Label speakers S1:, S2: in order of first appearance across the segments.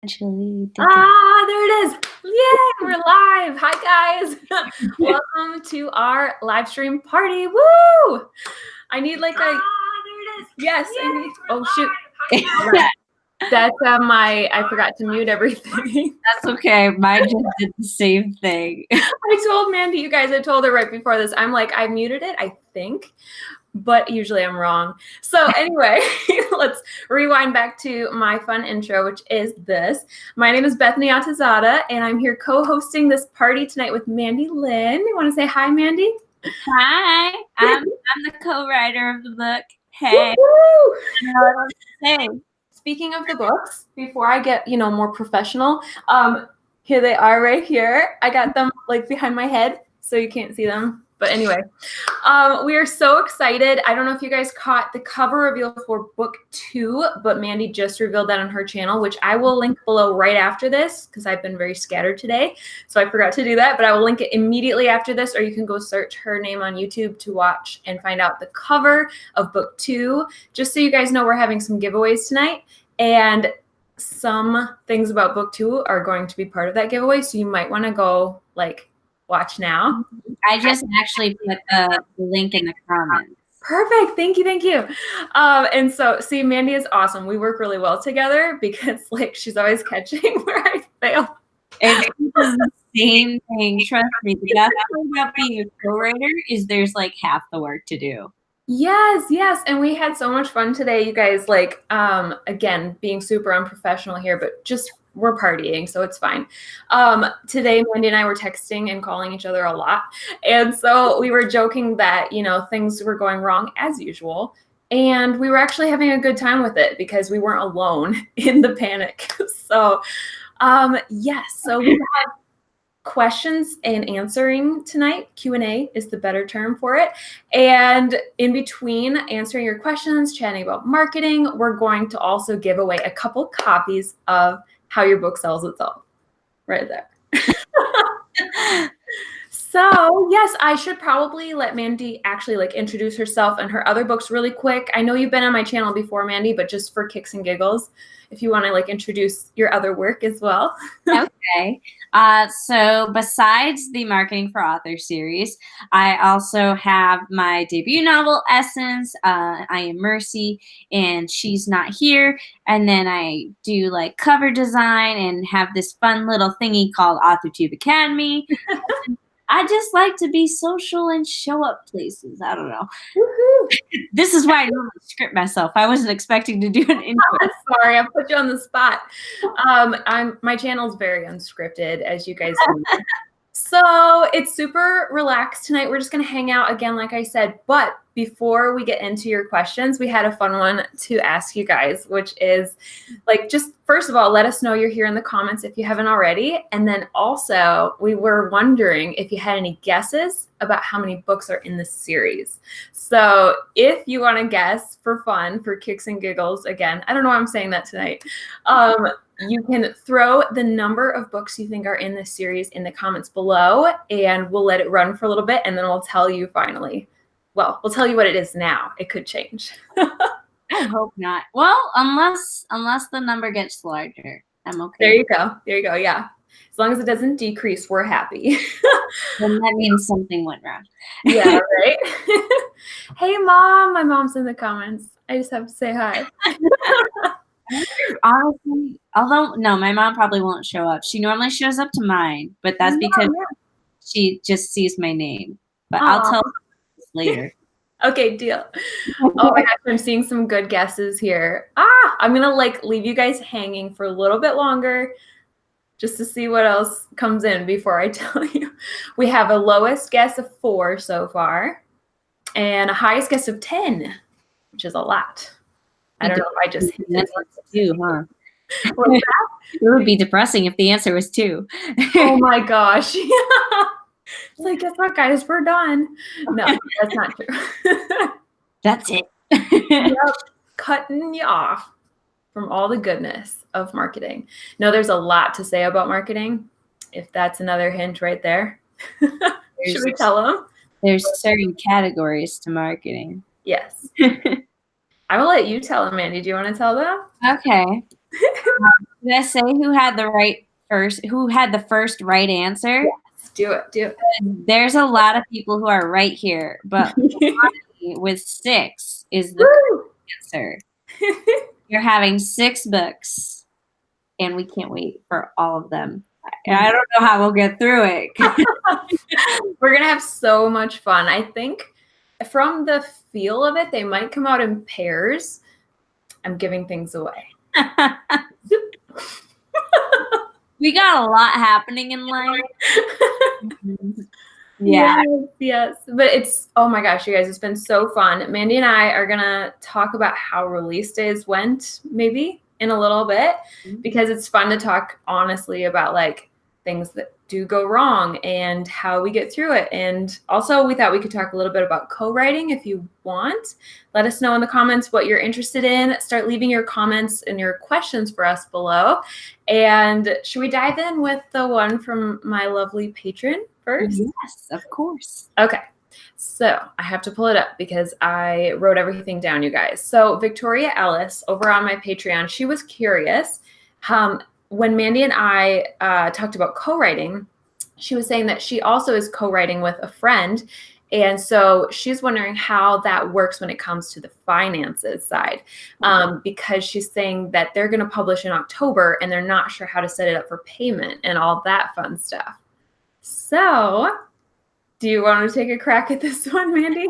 S1: Actually,
S2: there it is. Yay, we're live. Hi, guys. Welcome to our live stream party. Woo! I need like a... there it is. Yes, yay, I need... Oh, shoot. That's I forgot to mute everything.
S1: That's okay. Mine just did the same thing.
S2: I told Mandi, you guys, I told her right before this. I'm like, I muted it, I think. But usually I'm wrong. So anyway, let's rewind back to my fun intro, which is this. My name is Bethany Atazadeh, and I'm here co-hosting this party tonight with Mandi Lynn. You want to say hi, Mandi?
S1: Hi, I'm the co-writer of the book. Hey. I don't know what to say.
S2: Speaking of the books, before I get, more professional, here they are right here. I got them like behind my head, so you can't see them. But anyway, we are so excited. I don't know if you guys caught the cover reveal for book 2, but Mandi just revealed that on her channel, which I will link below right after this because I've been very scattered today. So I forgot to do that, but I will link it immediately after this, or you can go search her name on YouTube to watch and find out the cover of book 2. Just so you guys know, we're having some giveaways tonight, and some things about book 2 are going to be part of that giveaway. So you might want to go watch now.
S1: I just actually put the link in the comments.
S2: Perfect. Thank you. And so, see, Mandi is awesome. We work really well together because she's always catching where I fail.
S1: It's the same thing. Trust me. The best thing about being a co-writer is there's half the work to do.
S2: Yes. And we had so much fun today, you guys, again, being super unprofessional here, but just we're partying, so it's fine. Today, Mandi and I were texting and calling each other a lot. And so we were joking that, things were going wrong as usual. And we were actually having a good time with it because we weren't alone in the panic. So, yes. So we have questions and answering tonight. Q&A is the better term for it. And in between answering your questions, chatting about marketing, we're going to also give away a couple copies of How Your Book Sells Itself. Right there. So, yes, I should probably let Mandi actually introduce herself and her other books really quick. I know you've been on my channel before, Mandi, but just for kicks and giggles, if you want to introduce your other work as well.
S1: Okay. So besides the Marketing for Author series, I also have my debut novel, Essence, I Am Mercy, and She's Not Here. And then I do cover design and have this fun little thingy called AuthorTube Academy. I just like to be social and show up places. I don't know. This is why I normally script myself. I wasn't expecting to do an intro.
S2: Sorry, I put you on the spot. My channel's very unscripted, as you guys know. So it's super relaxed tonight. We're just going to hang out again, like I said. But before we get into your questions, we had a fun one to ask you guys, which is just first of all, let us know you're here in the comments if you haven't already. And then also we were wondering if you had any guesses about how many books are in this series. So if you want to guess for fun, for kicks and giggles, again, I don't know why I'm saying that tonight. You can throw the number of books you think are in this series in the comments below, and we'll let it run for a little bit, and then we'll tell you finally. Well, we'll tell you what it is now. It could change.
S1: I hope not. Well, unless the number gets larger, I'm okay.
S2: There you go. Yeah. As long as it doesn't decrease, we're happy.
S1: Then that means something went wrong.
S2: Yeah, right? Hey, Mom. My mom's in the comments. I just have to say hi.
S1: Honestly, although no, my mom probably won't show up. She normally shows up to mine, but that's because she just sees my name. But I'll tell her later.
S2: Okay, deal. Oh my gosh, I'm seeing some good guesses here. I'm gonna leave you guys hanging for a little bit longer just to see what else comes in before I tell you. We have a lowest guess of 4 so far, and a highest guess of 10, which is a lot. I don't know if I just hit it.
S1: 2, huh? It would be depressing if the answer was 2.
S2: Oh my gosh. It's guess what, guys? We're done. No, that's not true.
S1: That's it.
S2: Yep. Cutting you off from all the goodness of marketing. No, there's a lot to say about marketing. If that's another hint right there. Should we tell them?
S1: There's certain categories to marketing.
S2: Yes. I will let you tell them, Mandi. Do you want to tell them?
S1: Okay. Did I say who had the first right answer?
S2: Yes, do it. Do
S1: There's a lot of people who are right here, but
S2: it.
S1: with 6 is the
S2: Woo!
S1: answer. You're having 6 books, and we can't wait for all of them. I don't know how we'll get through it.
S2: We're going to have so much fun. I think from the feel of it, they might come out in pairs. I'm giving things away.
S1: We got a lot happening in life.
S2: Yeah. Yes. But oh my gosh, you guys, it's been so fun. Mandi and I are going to talk about how release days went maybe in a little bit, because it's fun to talk honestly about like things that do go wrong and how we get through it. And also we thought we could talk a little bit about co-writing if you want. Let us know in the comments what you're interested in. Start leaving your comments and your questions for us below. And should we dive in with the one from my lovely patron first?
S1: Yes, of course.
S2: Okay. So I have to pull it up because I wrote everything down, you guys. So Victoria Ellis over on my Patreon, she was curious. When Mandi and I talked about co-writing, she was saying that she also is co-writing with a friend. And so she's wondering how that works when it comes to the finances side, because she's saying that they're going to publish in October and they're not sure how to set it up for payment and all that fun stuff. So do you want to take a crack at this one, Mandi?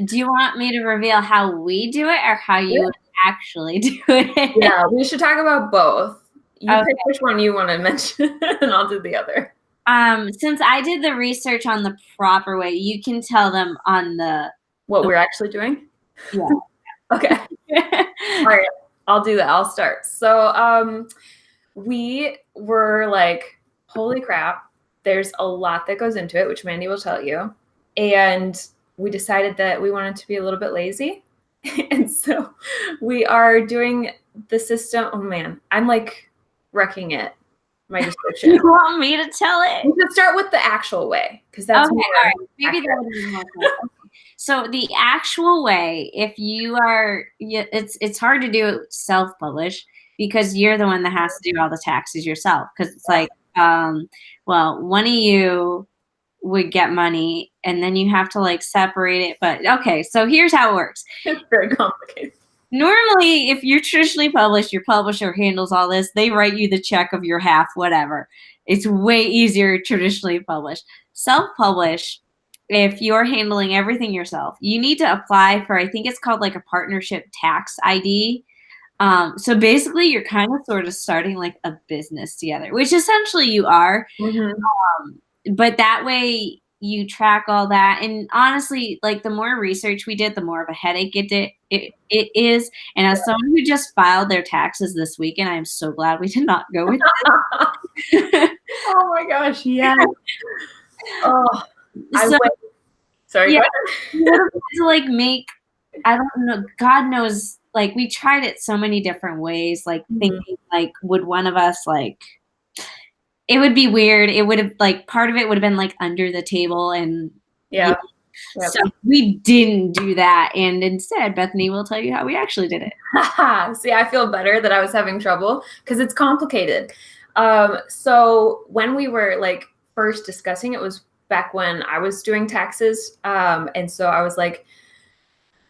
S1: Do you want me to reveal how we do it or how you would actually do it?
S2: Yeah, we should talk about both. You pick which one you want to mention, and I'll do the other.
S1: Since I did the research on the proper way, you can tell them on
S2: what we're actually doing?
S1: Yeah.
S2: Okay. All right, I'll do that. I'll start. So we were like, holy crap, there's a lot that goes into it, which Mandi will tell you. And we decided that we wanted to be a little bit lazy. And so we are doing the system. Oh man, I'm like wrecking it. My description.
S1: You want me to tell it?
S2: We should start with the actual way, because that's
S1: okay. All right. Maybe that would be more cool. So the actual way, if you are, it's hard to do self-publish because you're the one that has to do all the taxes yourself. Because it's like, well, one of you would get money, and then you have to like separate it. But okay, so here's how it works.
S2: It's very complicated.
S1: Normally, if you're traditionally published, your publisher handles all this. They write you the check of your half, whatever. It's way easier traditionally published. Self-publish, if you're handling everything yourself, you need to apply for, I think it's called like a partnership tax ID. So basically, you're kind of sort of starting like a business together, which essentially you are. But that way, you track all that. And honestly, like the more research we did, the more of a headache it is. And as someone who just filed their taxes this weekend, I am so glad we did not go with it.
S2: Oh my gosh, yeah. Oh, sorry.
S1: Yeah, to like make, I don't know, God knows, like we tried it so many different ways, like thinking like, would one of us like, it would be weird. It would have like part of it would have been like under the table and so we didn't do that. And instead, Bethany will tell you how we actually did it.
S2: See, I feel better that I was having trouble because it's complicated. So when we were like first discussing it was back when I was doing taxes. And so I was like,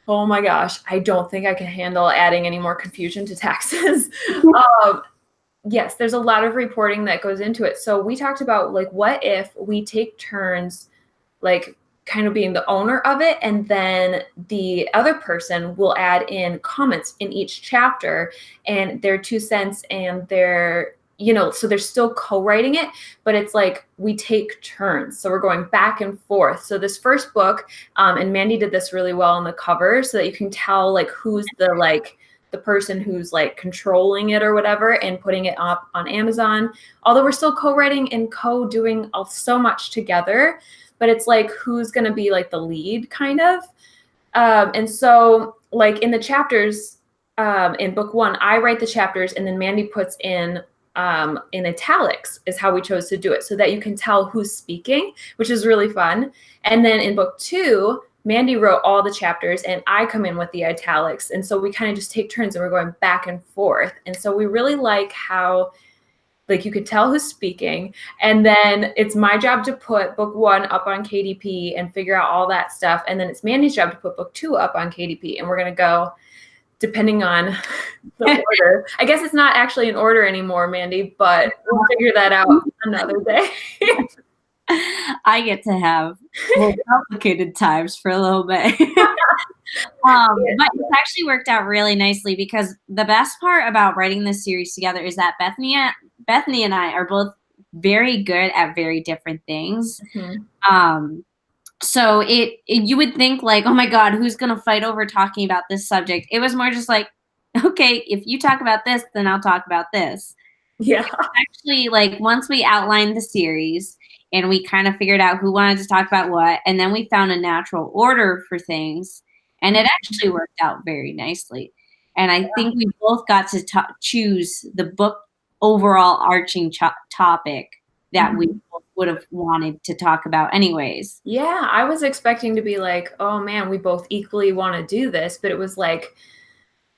S2: oh my gosh, I don't think I can handle adding any more confusion to taxes. Yes, there's a lot of reporting that goes into it. So we talked about like, what if we take turns, like kind of being the owner of it, and then the other person will add in comments in each chapter and their 2 cents and their, so they're still co-writing it, but it's like we take turns. So we're going back and forth. So this first book, and Mandi did this really well on the cover so that you can tell like who's the person who's like controlling it or whatever and putting it up on Amazon. Although we're still co-writing and co-doing so much together, but it's like who's going to be like the lead kind of. And so like in the chapters, in book 1, I write the chapters and then Mandi puts in italics is how we chose to do it so that you can tell who's speaking, which is really fun. And then in book 2, Mandi wrote all the chapters and I come in with the italics. And so we kind of just take turns and we're going back and forth. And so we really like how, like, you could tell who's speaking. And then it's my job to put book 1 up on KDP and figure out all that stuff. And then it's Mandi's job to put book 2 up on KDP. And we're going to go depending on the order. I guess it's not actually in order anymore, Mandi, but we'll figure that out another day.
S1: I get to have more complicated times for a little bit. But it's actually worked out really nicely, because the best part about writing this series together is that Bethany and I are both very good at very different things. Mm-hmm. So you would think like, oh my God, who's going to fight over talking about this subject? It was more just like, okay, if you talk about this, then I'll talk about this.
S2: Yeah.
S1: Actually, like, once we outlined the series and we kind of figured out who wanted to talk about what, and then we found a natural order for things, and it actually worked out very nicely. And I think we both got to choose the book overall arching topic that we both would have wanted to talk about anyways.
S2: Yeah, I was expecting to be like, oh man, we both equally want to do this, but it was like,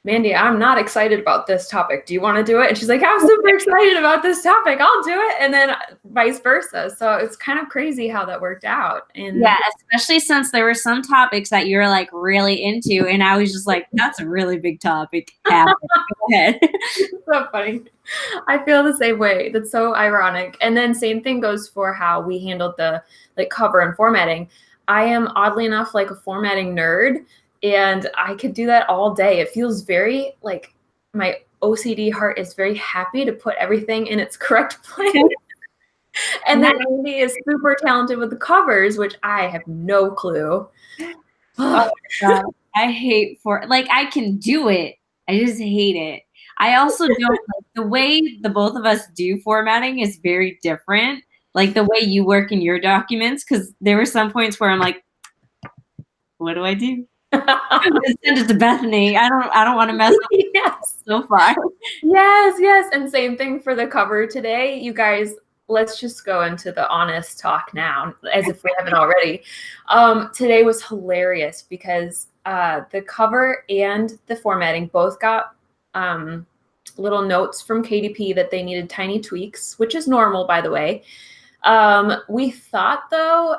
S2: Mandi, I'm not excited about this topic. Do you want to do it? And she's like, I'm super excited about this topic. I'll do it. And then vice versa. So it's kind of crazy how that worked out. And
S1: yeah, especially since there were some topics that you're like really into. And I was just like, that's a really big topic. Go ahead.
S2: So funny. I feel the same way. That's so ironic. And then same thing goes for how we handled the like cover and formatting. I am oddly enough like a formatting nerd. And I could do that all day. It feels very like my OCD heart is very happy to put everything in its correct place. And then Mandi is super talented with the covers, which I have no clue.
S1: Oh my God. I hate I can do it. I just hate it. I also don't like the way the both of us do formatting is very different. Like the way you work in your documents, because there were some points where I'm like, what do I do? Send it to Bethany. I don't want to mess up.
S2: Yes.
S1: So far.
S2: Yes. And same thing for the cover today. You guys, let's just go into the honest talk now, as if we haven't already. Today was hilarious because the cover and the formatting both got little notes from KDP that they needed tiny tweaks, which is normal, by the way. We thought, though,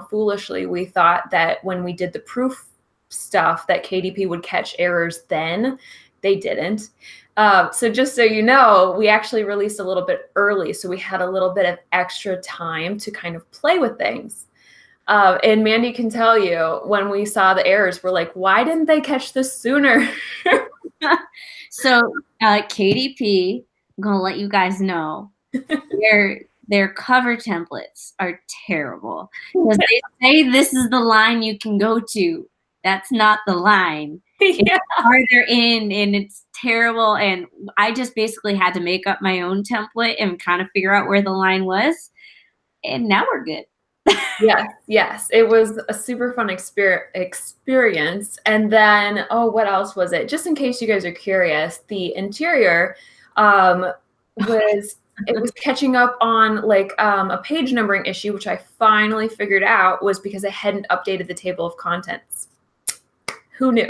S2: foolishly, we thought that when we did the proof stuff that KDP would catch errors then. They didn't. So just so you know, we actually released a little bit early. So we had a little bit of extra time to kind of play with things. And Mandi can tell you, when we saw the errors, we're like, why didn't they catch this sooner?
S1: So KDP, I'm going to let you guys know, their cover templates are terrible. Because they say this is the line you can go to. That's not the line. It's farther in, and it's terrible. And I just basically had to make up my own template and kind of figure out where the line was. And now we're good.
S2: Yes. It was a super fun experience. And then, what else was it? Just in case you guys are curious, the interior was catching up on a page numbering issue, which I finally figured out was because I hadn't updated the table of contents. Who knew?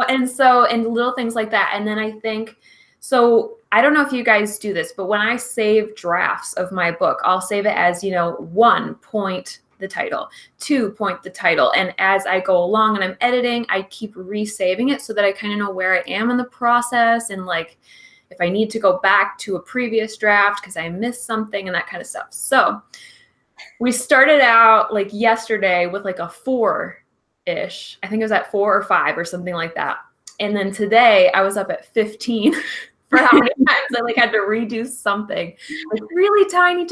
S2: And little things like that. And then I think, so I don't know if you guys do this, but when I save drafts of my book, I'll save it as, 1 point the title, 2 point the title. And as I go along and I'm editing, I keep resaving it so that I kind of know where I am in the process. And if I need to go back to a previous draft because I missed something and that kind of stuff. So we started out yesterday with a 4-ish. I think it was at 4 or 5 or something like that. And then today I was up at 15 for how many times I had to redo something. Really tiny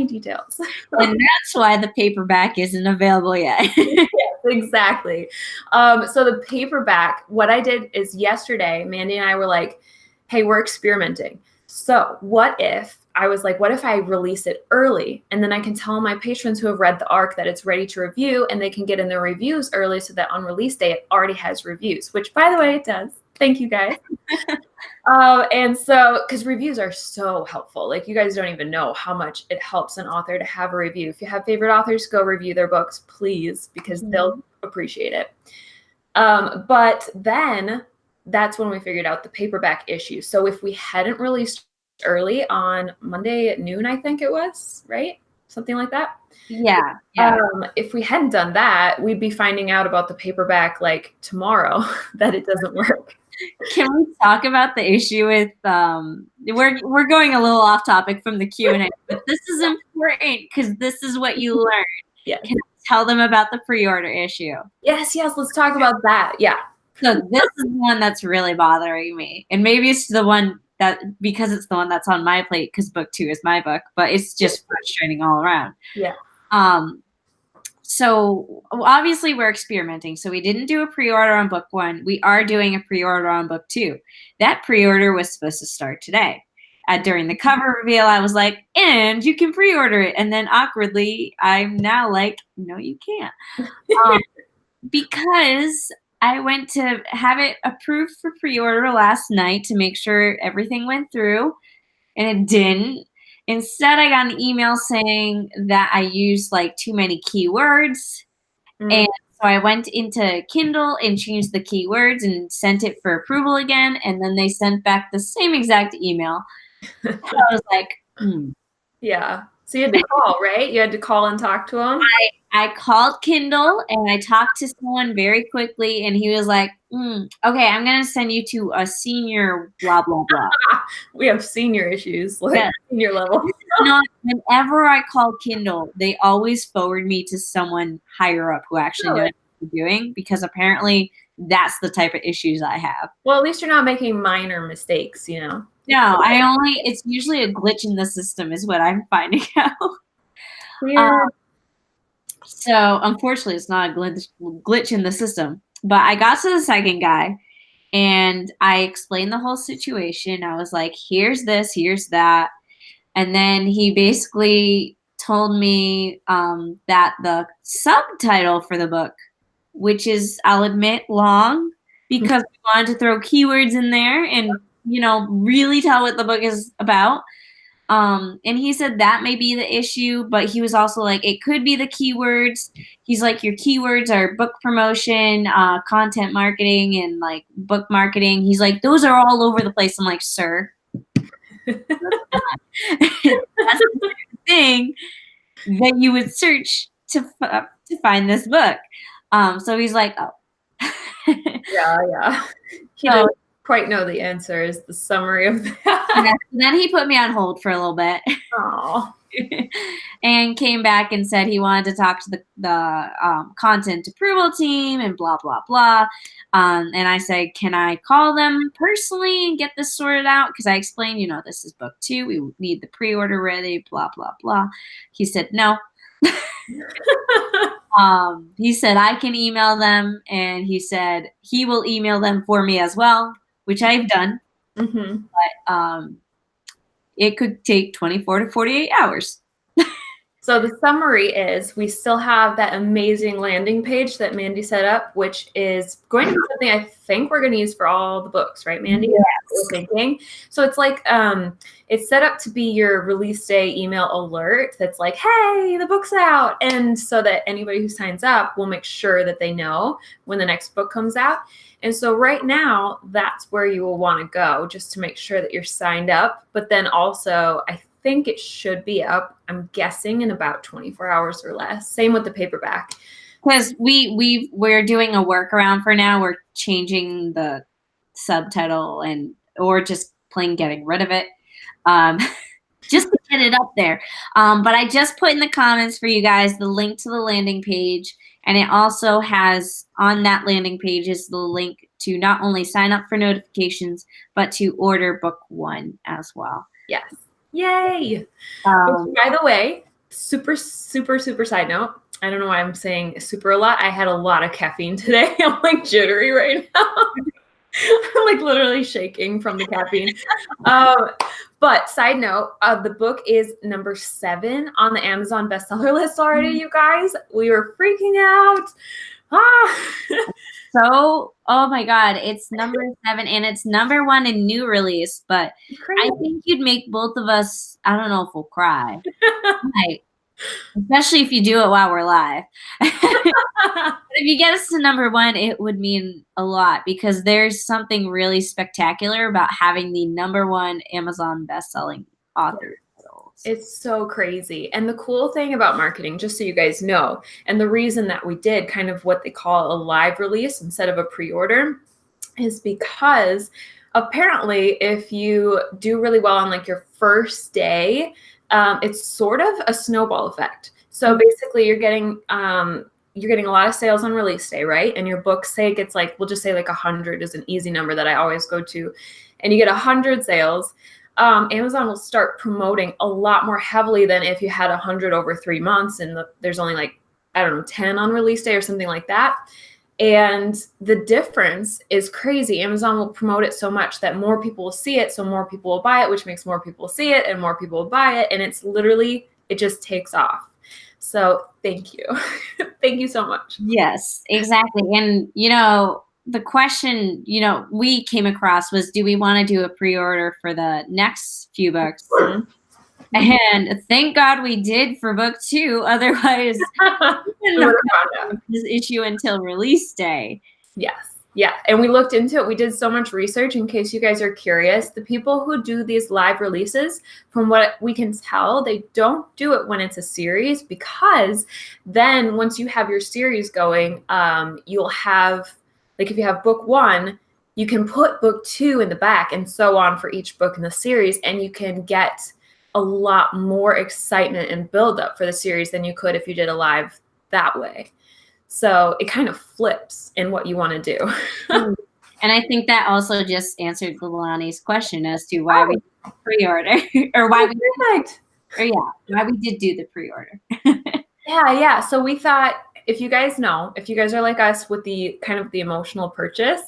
S2: details.
S1: And that's why the paperback isn't available yet.
S2: Yes, exactly. So the paperback, what I did is yesterday, Mandi and I were like, hey, we're experimenting. So what if I release it early, and then I can tell my patrons who have read the ARC that it's ready to review, and they can get in their reviews early so that on release day it already has reviews, which, by the way, it does. Thank you guys. And so, because reviews are so helpful, like you guys don't even know how much it helps an author to have a review. If you have favorite authors, go review their books, please, because they'll appreciate it. But then that's when we figured out the paperback issue. So if we hadn't released early on Monday at noon, I think it was, right? Something like that.
S1: Yeah.
S2: If we hadn't done that, we'd be finding out about the paperback like tomorrow that it doesn't work.
S1: Can we talk about the issue with we're going a little off topic from the Q&A, but this is important because this is what you learn.
S2: Yeah.
S1: Can I tell them about the pre-order issue?
S2: Yes, let's talk about that. Yeah.
S1: So this is the one that's really bothering me. And maybe it's the one that, because it's the one that's on my plate, because book 2 is my book, but it's just frustrating all around.
S2: Yeah.
S1: So obviously we're experimenting. So we didn't do a pre-order on book 1. We are doing a pre-order on book 2. That pre-order was supposed to start today. During the cover reveal, I was like, and you can pre-order it. And then awkwardly, I'm now like, no, you can't. Because I went to have it approved for pre-order last night to make sure everything went through, and it didn't. Instead, I got an email saying that I used like too many keywords. And so I went into Kindle and changed the keywords and sent it for approval again. And then they sent back the same exact email. I was like,
S2: Yeah. So you had to call, right? You had to call and talk to them?
S1: I called Kindle and I talked to someone very quickly, and he was like, okay, I'm going to send you to a senior blah, blah, blah.
S2: We have senior issues, like senior level.
S1: Whenever I call Kindle, they always forward me to someone higher up who actually knows what they're doing, because apparently that's the type of issues I have.
S2: Well, at least you're not making minor mistakes, you know?
S1: No, it's usually a glitch in the system is what I'm finding out.
S2: Weird.
S1: So unfortunately, it's not a glitch in the system. But I got to the second guy, and I explained the whole situation. I was like, here's this, here's that. And then he basically told me that the subtitle for the book, which is, I'll admit, long, because we wanted to throw keywords in there and, really tell what the book is about. And he said that may be the issue, but he was also like, it could be the keywords. He's like, your keywords are book promotion, content marketing, and like book marketing. He's like, those are all over the place. I'm like, sir, that's the thing that you would search to find this book. So he's like, oh.
S2: Yeah. He didn't quite know the answer is the summary of that.
S1: And then he put me on hold for a little bit.
S2: Oh.
S1: And came back and said he wanted to talk to the content approval team and blah, blah, blah. And I said, can I call them personally and get this sorted out? Because I explained, this is book 2. We need the pre-order ready, blah, blah, blah. He said, no. He said, I can email them. And he said he will email them for me as well, which I've done. But it could take 24 to 48 hours.
S2: So the summary is we still have that amazing landing page that Mandi set up, which is going to be something I think we're going to use for all the books, right, Mandi?
S1: Yes.
S2: We're thinking. So it's like it's set up to be your release day email alert that's like, hey, the book's out. And so that anybody who signs up will make sure that they know when the next book comes out. And so right now, that's where you will want to go just to make sure that you're signed up. But then also, I think it should be up, I'm guessing, in about 24 hours or less. Same with the paperback.
S1: Because we're doing a workaround for now. We're changing the subtitle or just plain getting rid of it. Just to get it up there. But I just put in the comments for you guys the link to the landing page. And it also has, on that landing page, is the link to not only sign up for notifications, but to order book 1 as well.
S2: Yes. Yay. Which, by the way, super, super, super side note. I don't know why I'm saying super a lot. I had a lot of caffeine today. I'm like jittery right now. I'm like literally shaking from the caffeine. But side note, the book is number 7 on the Amazon bestseller list already, you guys. We were freaking out. Ah!
S1: So, oh my God, it's number 7 and it's number 1 in new release, but I think you'd make both of us, I don't know if we'll cry. Like, especially if you do it while we're live. If you get us to number 1, it would mean a lot because there's something really spectacular about having the number 1 Amazon best-selling author titles.
S2: It's so crazy. And the cool thing about marketing, just so you guys know, and the reason that we did kind of what they call a live release instead of a pre-order is because apparently if you do really well on like your first day, it's sort of a snowball effect. So basically you're getting a lot of sales on release day, right? And your book, say it gets like, we'll just say like 100 is an easy number that I always go to, and you get 100 sales. Amazon will start promoting a lot more heavily than if you had 100 over 3 months and there's only like, I don't know, 10 on release day or something like that. And the difference is crazy. Amazon will promote it so much that more people will see it, so more people will buy it, which makes more people see it and more people will buy it. And it's literally, it just takes off. So thank you. Thank you so much.
S1: Yes, exactly. And, you know, the question, you know, we came across was, do we want to do a pre-order for the next few books? And thank God we did for book 2. Otherwise, we wouldn't have this issue until release day.
S2: Yes. Yeah. And we looked into it. We did so much research in case you guys are curious. The people who do these live releases, from what we can tell, they don't do it when it's a series, because then once you have your series going, you'll have, like if you have book 1, you can put book 2 in the back and so on for each book in the series. And you can get a lot more excitement and build up for the series than you could if you did a live that way. So it kind of flips in what you want to do.
S1: And I think that also just answered Lilani's question as to why we pre-order or why why we did do the pre-order.
S2: Yeah. So we thought, if you guys are like us with the kind of the emotional purchase,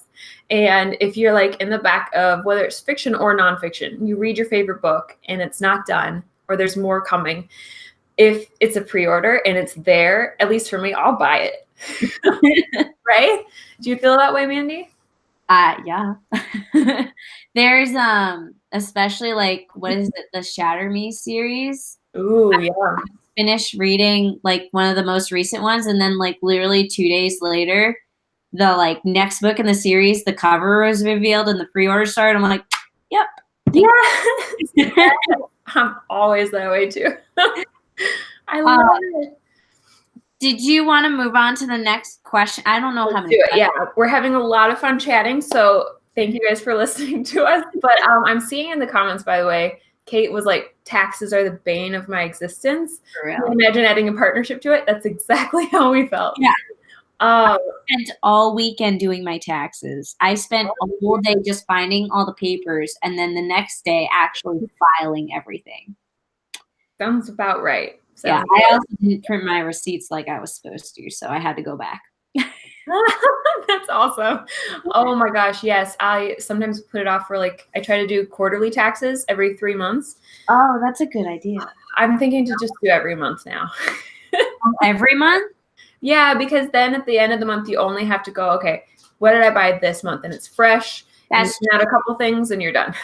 S2: and if you're like in the back of whether it's fiction or nonfiction, you read your favorite book and it's not done or there's more coming, if it's a pre-order and it's there, at least for me, I'll buy it. Right? Do you feel that way, Mandi?
S1: Yeah. There's especially like, what is it, the Shatter Me series?
S2: Ooh, yeah.
S1: Finished reading like one of the most recent ones, and then like literally 2 days later, the like next book in the series, the cover was revealed and the pre-order started. I'm like, yep.
S2: Yeah. I'm always that way too. I love it.
S1: Did you want to move on to the next question? I don't know how many.
S2: Yeah, we're having a lot of fun chatting, so thank you guys for listening to us. But I'm seeing in the comments, by the way, Kate was like, taxes are the bane of my existence. Imagine adding a partnership to it. That's exactly how we felt.
S1: Yeah. I spent all weekend doing my taxes. I spent a whole day just finding all the papers, and then the next day actually filing everything.
S2: Sounds about right.
S1: Yeah, I also didn't print my receipts like I was supposed to, so I had to go back.
S2: That's awesome. Oh my gosh, yes. I sometimes put it off for like, I try to do quarterly taxes every 3 months.
S1: Oh, that's a good idea.
S2: I'm thinking to just do every month now.
S1: Every month?
S2: Yeah, because then at the end of the month, you only have to go, okay, what did I buy this month? And it's fresh. That's not a couple things and you're done.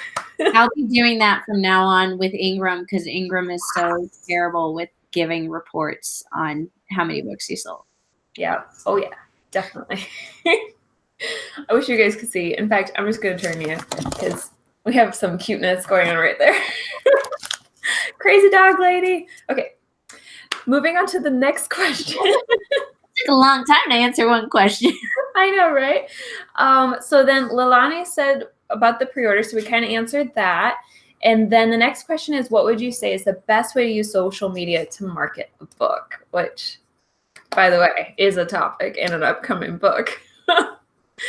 S1: I'll be doing that from now on with Ingram, because Ingram is so terrible with giving reports on how many books you sold.
S2: Yeah. Oh, yeah. Definitely. I wish you guys could see. In fact, I'm just going to turn you because we have some cuteness going on right there. Crazy dog lady. Okay. Moving on to the next question.
S1: It took a long time to answer one question.
S2: I know, right? So then Lilani said about the pre-order, so we kind of answered that. And then the next question is, what would you say is the best way to use social media to market a book? Which, by the way, is a topic in an upcoming book.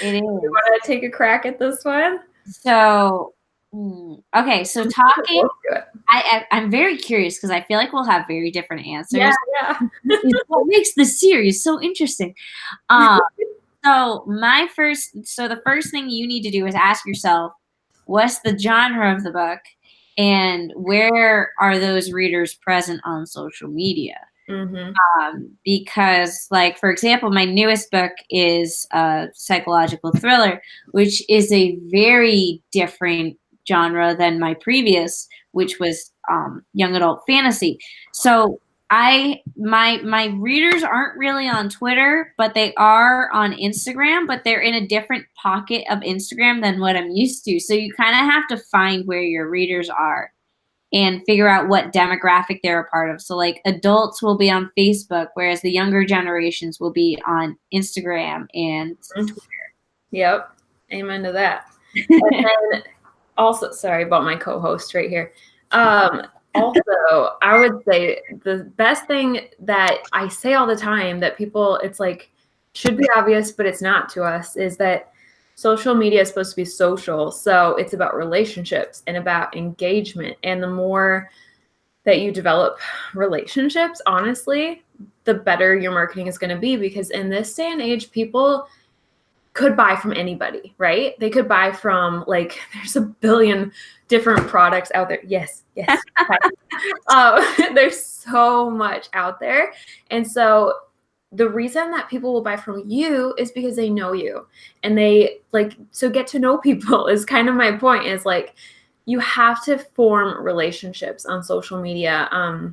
S1: It is.
S2: You want to take a crack at this one?
S1: So, okay. So talking, I'm very curious because I feel like we'll have very different answers.
S2: Yeah.
S1: What makes the series so interesting? So the first thing you need to do is ask yourself, what's the genre of the book, and where are those readers present on social media?
S2: Mm-hmm.
S1: Because, like, for example, my newest book is a psychological thriller, which is a very different genre than my previous, which was young adult fantasy. So my readers aren't really on Twitter, but they are on Instagram, but they're in a different pocket of Instagram than what I'm used to. So you kind of have to find where your readers are and figure out what demographic they're a part of. So, like, adults will be on Facebook, whereas the younger generations will be on Instagram and Twitter.
S2: Yep. Amen to that. And then also, sorry about my co-host right here. Also, I would say the best thing that I say all the time that people, it's like, should be obvious, but it's not to us, is that social media is supposed to be social. So it's about relationships and about engagement. And the more that you develop relationships, honestly, the better your marketing is going to be, because in this day and age, people could buy from anybody, right? They could buy from, like, there's a billion different products out there. Yes. There's so much out there. And so the reason that people will buy from you is because they know you, and they like, so get to know people is kind of my point, is like, you have to form relationships on social media. I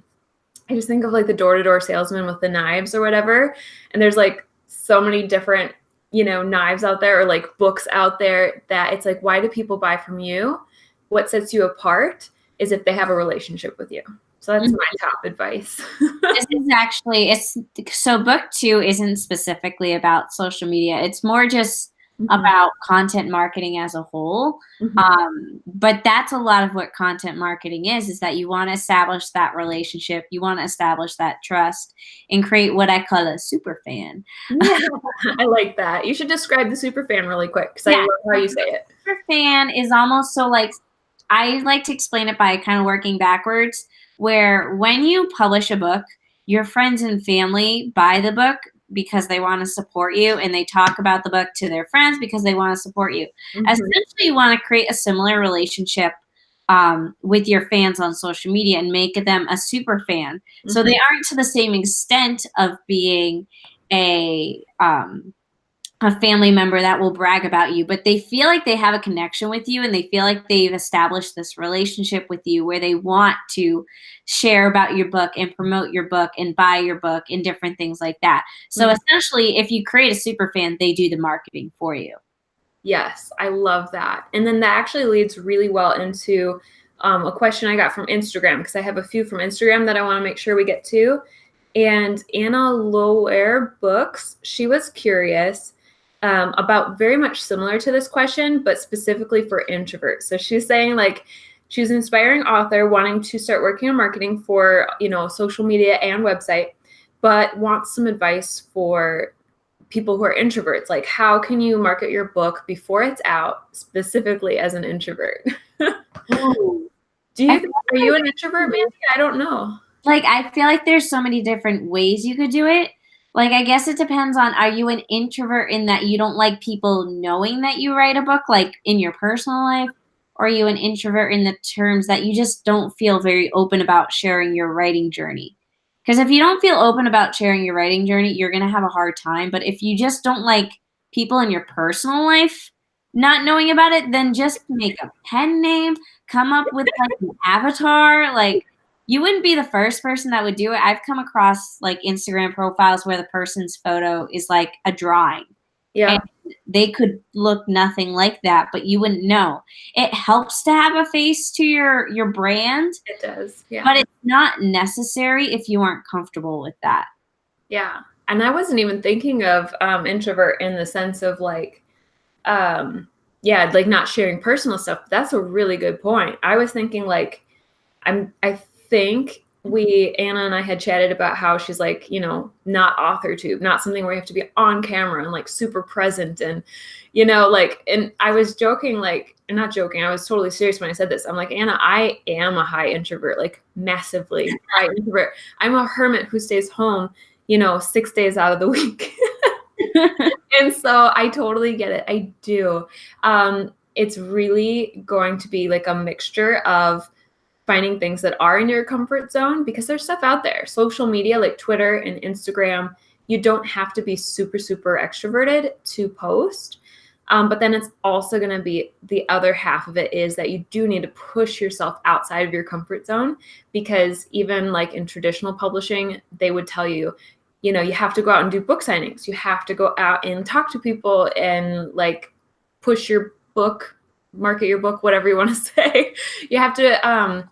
S2: just think of like the door-to-door salesman with the knives or whatever. And there's like so many different, knives out there, or like books out there, that it's like, why do people buy from you? What sets you apart is if they have a relationship with you. So that's my top advice.
S1: This is actually, so book 2 isn't specifically about social media. It's more just about content marketing as a whole. But that's a lot of what content marketing is that you want to establish that relationship, you want to establish that trust, and create what I call a super fan.
S2: Yeah, I like that. You should describe the super fan really quick, because I love how you say it.
S1: Super fan is almost, so like, I like to explain it by kind of working backwards, where when you publish a book, your friends and family buy the book because they want to support you, and they talk about the book to their friends because they want to support you. Essentially, you want to create a similar relationship with your fans on social media and make them a super fan. So they aren't to the same extent of being a family member that will brag about you, but they feel like they have a connection with you, and they feel like they've established this relationship with you where they want to share about your book and promote your book and buy your book and different things like that. So essentially, if you create a super fan, they do the marketing for you.
S2: Yes, I love that. And then that actually leads really well into a question I got from Instagram, because I have a few from Instagram that I want to make sure we get to. And Anna Lower Books, she was curious about very much similar to this question, but specifically for introverts. So she's saying, like, she's an inspiring author wanting to start working on marketing for, social media and website, but wants some advice for people who are introverts. Like, how can you market your book before it's out, specifically as an introvert? Are you an introvert, Mandi? I don't know.
S1: Like, I feel like there's so many different ways you could do it. Like, I guess it depends on, are you an introvert in that you don't like people knowing that you write a book, like in your personal life? Or are you an introvert in the terms that you just don't feel very open about sharing your writing journey? Because if you don't feel open about sharing your writing journey, you're going to have a hard time. But if you just don't like people in your personal life not knowing about it, then just make a pen name, come up with like an avatar. Like, you wouldn't be the first person that would do it. I've come across like Instagram profiles where the person's photo is like a drawing.
S2: Yeah.
S1: And they could look nothing like that, but you wouldn't know. It helps to have a face to your brand.
S2: It does. Yeah.
S1: But it's not necessary if you aren't comfortable with that.
S2: Yeah. And I wasn't even thinking of introvert in the sense of like, like not sharing personal stuff. That's a really good point. I was thinking like, I think Anna and I had chatted about how she's like, not AuthorTube, not something where you have to be on camera and like super present and, like, and I was joking, like, not joking, I was totally serious when I said this. I'm like, Anna, I am a high introvert, like massively high introvert. I'm a hermit who stays home, 6 days out of the week. And so I totally get it. I do. It's really going to be like a mixture of finding things that are in your comfort zone, because there's stuff out there. Social media like Twitter and Instagram, you don't have to be super, super extroverted to post. But then it's also going to be the other half of it is that you do need to push yourself outside of your comfort zone, because even like in traditional publishing, they would tell you, you know, you have to go out and do book signings. You have to go out and talk to people and like push your book, market your book, whatever you want to say. You have to,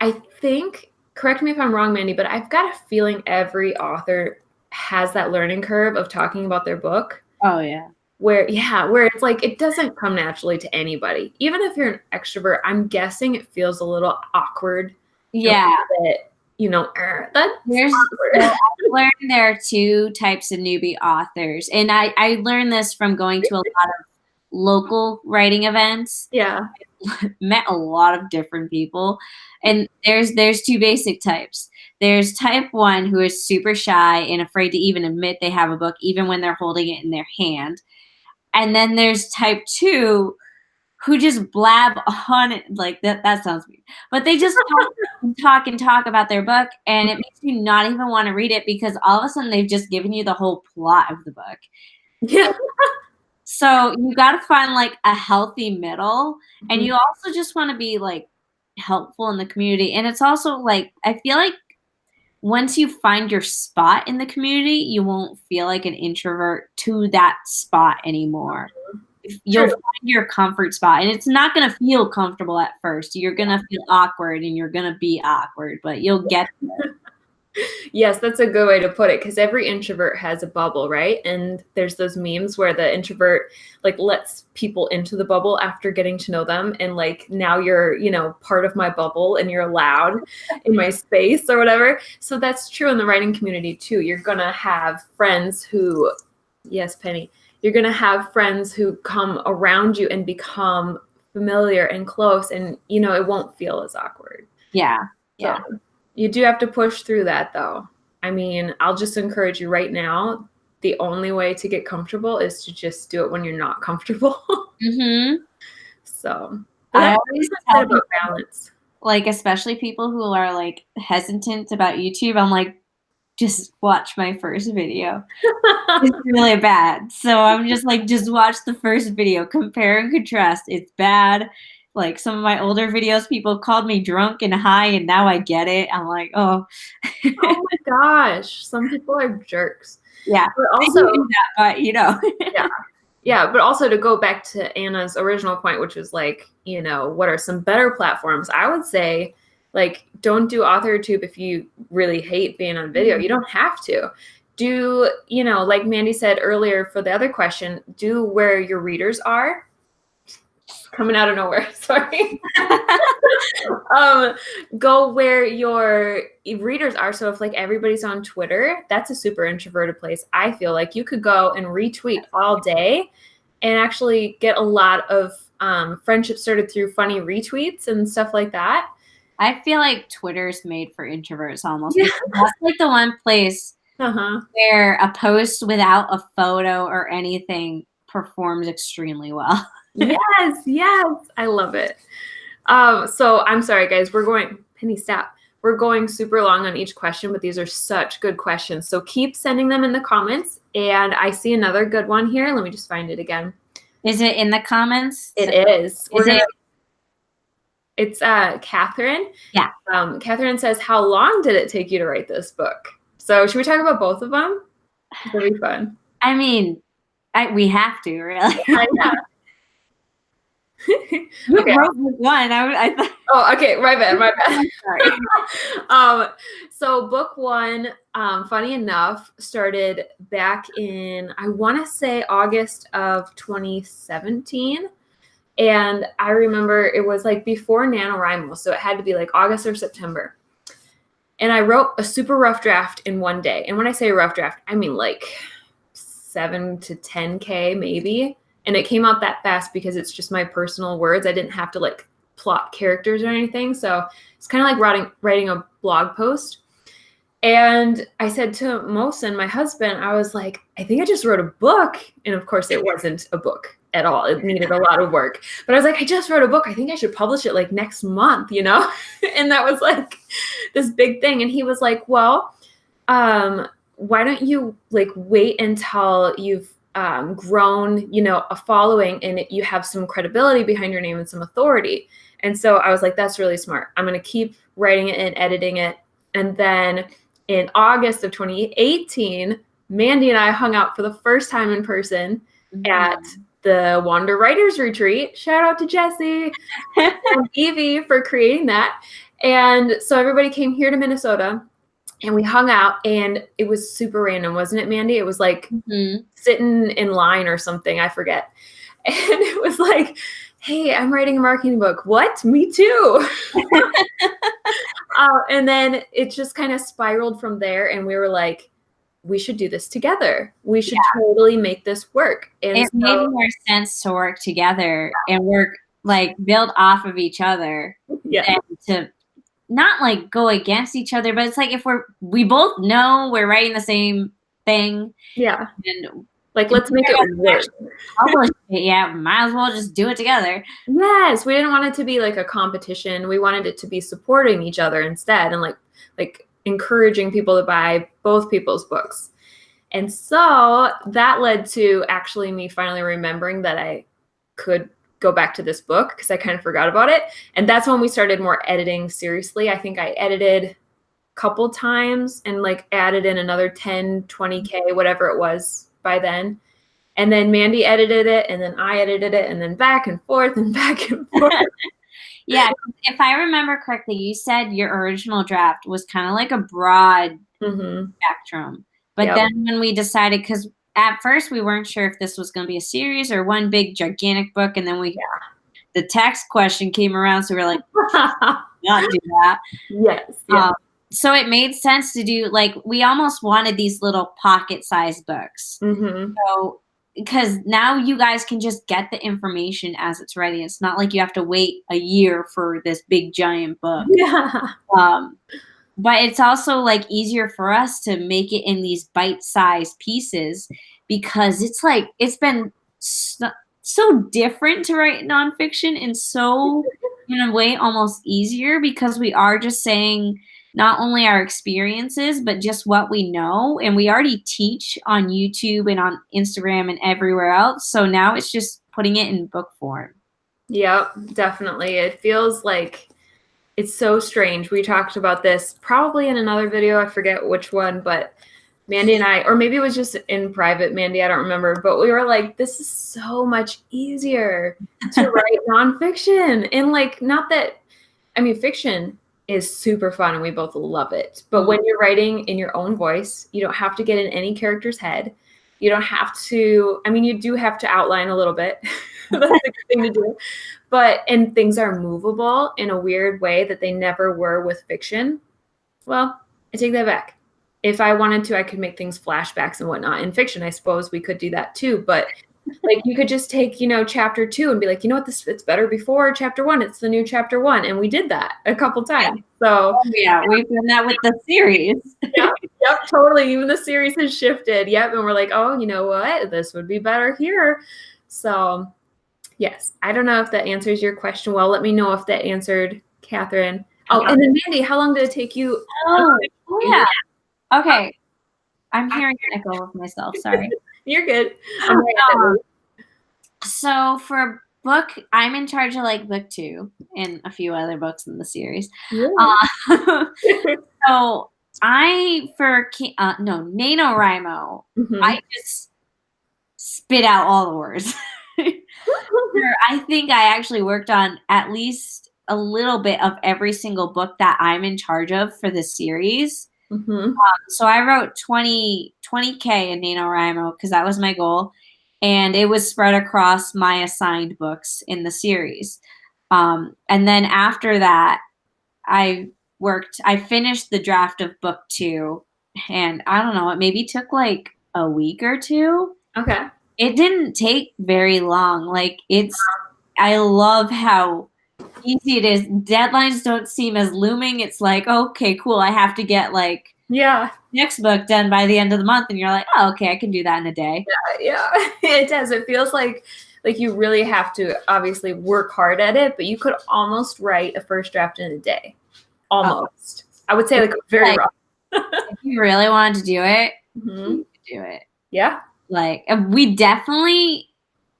S2: I think, correct me if I'm wrong, Mandi, but I've got a feeling every author has that learning curve of talking about their book.
S1: Oh, yeah.
S2: Where it's like, it doesn't come naturally to anybody. Even if you're an extrovert, I'm guessing it feels a little awkward.
S1: Yeah.
S2: Bit, you know, that's
S1: I've learned there are two types of newbie authors. And I learned this from going to a lot of local writing events.
S2: Yeah.
S1: Met a lot of different people. And there's two basic types. There's type 1 who is super shy and afraid to even admit they have a book, even when they're holding it in their hand. And then there's type 2 who just blab on it like that. That sounds weird, but they just talk about their book, and it makes you not even want to read it, because all of a sudden they've just given you the whole plot of the book.
S2: Yeah.
S1: So you got to find like a healthy middle, and you also just want to be like helpful in the community. And it's also like, I feel like once you find your spot in the community, you won't feel like an introvert to that spot anymore. You'll find your comfort spot, and it's not going to feel comfortable at first. You're going to feel awkward, and you're going to be awkward, but you'll get there.
S2: Yes, that's a good way to put it, because every introvert has a bubble, right? And there's those memes where the introvert like lets people into the bubble after getting to know them, and like, now you're, you know, part of my bubble and you're allowed in my space or whatever. So that's true in the writing community too. You're going to have friends who, yes, Penny, you're going to have friends who come around you and become familiar and close, and, you know, it won't feel as awkward.
S1: Yeah. Yeah.
S2: So you do have to push through that, though. I mean, I'll just encourage you right now, the only way to get comfortable is to just do it when you're not comfortable. So
S1: I always tell
S2: about balance.
S1: Like, especially people who are like hesitant about YouTube, I'm like, just watch my first video. It's really bad. So I'm just like, just watch the first video, compare and contrast. It's bad. Like, some of my older videos, people called me drunk and high, and now I get it. I'm like, oh.
S2: Oh my gosh. Some people are jerks.
S1: Yeah.
S2: But also,
S1: but you know.
S2: Yeah. But also, to go back to Anna's original point, which was like, you know, what are some better platforms? I would say, like, don't do AuthorTube if you really hate being on video. You don't have to. Do, you know, like Mandi said earlier for the other question, do where your readers are. Coming out of nowhere, sorry. Go where your readers are. So if like everybody's on Twitter, that's a super introverted place. I feel like you could go and retweet all day and actually get a lot of friendships started through funny retweets and stuff like that.
S1: I feel like Twitter's made for introverts almost. Yeah. That's like the one place where a post without a photo or anything performs extremely well.
S2: Yes. I love it. So I'm sorry, guys. Penny, stop. We're going super long on each question, but these are such good questions. So keep sending them in the comments. And I see another good one here. Let me just find it again.
S1: Is it in the comments?
S2: It is. It's Catherine.
S1: Yeah.
S2: Catherine says, how long did it take you to write this book? So should we talk about both of them? It'll be fun.
S1: I mean, we have to, really.
S2: Yeah.
S1: You wrote one. I thought.
S2: Oh, okay. My bad. Sorry. So book one, funny enough, started back in, I want to say August of 2017. And I remember it was like before NaNoWriMo. So it had to be like August or September. And I wrote a super rough draft in one day. And when I say rough draft, I mean like 7 to 10K maybe. And it came out that fast because it's just my personal words. I didn't have to like plot characters or anything. So it's kind of like writing a blog post. And I said to Mohsen, my husband, I was like, I think I just wrote a book. And of course, it wasn't a book at all. It needed a lot of work. But I was like, I just wrote a book. I think I should publish it like next month, you know? And that was like this big thing. And he was like, well, why don't you like wait until you've grown, you know, a following and you have some credibility behind your name and some authority. And so I was like, that's really smart. I'm going to keep writing it and editing it. And then in August of 2018, Mandi and I hung out for the first time in person at the Wander Writers Retreat. Shout out to Jesse and Evie for creating that. And so everybody came here to Minnesota and we hung out, and it was super random, wasn't it, Mandi? It was like sitting in line or something, I forget. And it was like, hey, I'm writing a marketing book. What? Me too. And then it just kind of spiraled from there. And we were like, we should do this together. We should totally make this work. And
S1: it made more sense to work together and work, like, build off of each other than to not like go against each other. But it's like if we both know we're writing the same thing.
S2: Yeah.
S1: And
S2: like, let's make it work.
S1: Yeah, might as well just do it together.
S2: Yes, we didn't want it to be like a competition. We wanted it to be supporting each other instead, and like encouraging people to buy both people's books. And so that led to actually me finally remembering that I could go back to this book because I kind of forgot about it. And that's when we started more editing seriously. I think I edited a couple times and like added in another 10, 20K, whatever it was by then. And then Mandi edited it, and then I edited it, and then back and forth and back and forth.
S1: Yeah, if I remember correctly, you said your original draft was kind of like a broad spectrum. But then when we decided, because at first we weren't sure if this was going to be a series or one big gigantic book, and then the text question came around, so we were like, not do that.
S2: Yes.
S1: So it made sense to do, like, we almost wanted these little pocket-sized books. So because now you guys can just get the information as it's ready. It's not like you have to wait a year for this big giant book. But it's also like easier for us to make it in these bite-sized pieces because it's like it's been so different to write nonfiction and so in a way almost easier because we are just saying not only our experiences, but just what we know. And we already teach on YouTube and on Instagram and everywhere else. So now it's just putting it in book form.
S2: Yep, definitely. It feels like it's so strange. We talked about this probably in another video. I forget which one, but Mandi and I, or maybe it was just in private, Mandi, I don't remember, but we were like, this is so much easier to write nonfiction. And like, not that, I mean, fiction is super fun and we both love it. But when you're writing in your own voice, you don't have to get in any character's head. You don't have to, I mean, you do have to outline a little bit. That's a good thing to do. And things are movable in a weird way that they never were with fiction. Well, I take that back. If I wanted to, I could make things flashbacks and whatnot. In fiction, I suppose we could do that too. But like you could just take, chapter 2 and be like, you know what, this fits better before chapter 1. It's the new chapter 1. And we did that a couple times. So
S1: yeah, we've done that with the series.
S2: Yep, totally. Even the series has shifted. Yep. And we're like, oh, you know what? This would be better here. So yes, I don't know if that answers your question well. Let me know if that answered Catherine. Oh, and then Mandi, how long did it take you?
S1: Oh yeah. Okay. I'm hearing an echo of myself. Sorry.
S2: You're good.
S1: So for book, I'm in charge of like book 2 and a few other books in the series. So NaNoWriMo, I just spit out all the words. I think I actually worked on at least a little bit of every single book that I'm in charge of for the series. So I wrote 20K in NaNoWriMo because that was my goal. And it was spread across my assigned books in the series. And then after that, I finished the draft of book 2. And I don't know, it maybe took like a week or 2.
S2: Okay.
S1: It didn't take very long. Like I love how easy it is. Deadlines don't seem as looming. It's like, okay, cool. I have to get like
S2: Yeah.
S1: next book done by the end of the month, and you're like, oh, okay, I can do that in a day.
S2: Yeah. It does. It feels like you really have to obviously work hard at it, but you could almost write a first draft in a day. Almost. I would say like very rough.
S1: If you really wanted to do it,
S2: Mm-hmm.
S1: you could do it.
S2: Yeah.
S1: Like, we definitely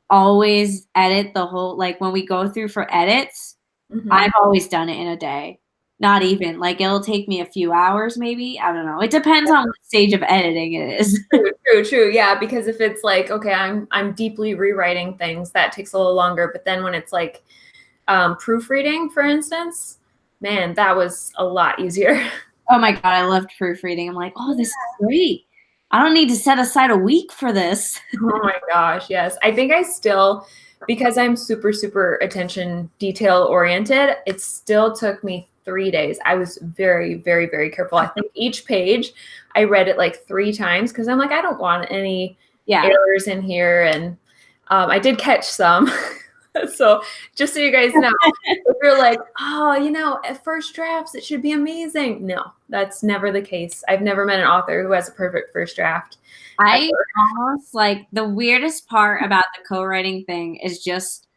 S1: always edit the whole, like when we go through for edits,
S2: Mm-hmm.
S1: I've always done it in a day. Not even. Like, it'll take me a few hours maybe. I don't know. It depends on what stage of editing it is.
S2: True. Yeah, because if it's like, okay, I'm deeply rewriting things, that takes a little longer. But then when it's like proofreading, for instance, man, that was a lot easier.
S1: Oh my God, I loved proofreading. I'm like, oh, this is great. I don't need to set aside a week for this.
S2: Oh my gosh, yes. I think I still, because I'm super, super attention detail oriented, it still took me 3 days. I was very, very, very careful. I think each page I read it like 3 times because I'm like, I don't want any errors in here. And I did catch some. So just so you guys know, if you're like, oh, at first drafts, it should be amazing. No, that's never the case. I've never met an author who has a perfect first draft.
S1: I almost like the weirdest part about the co-writing thing is just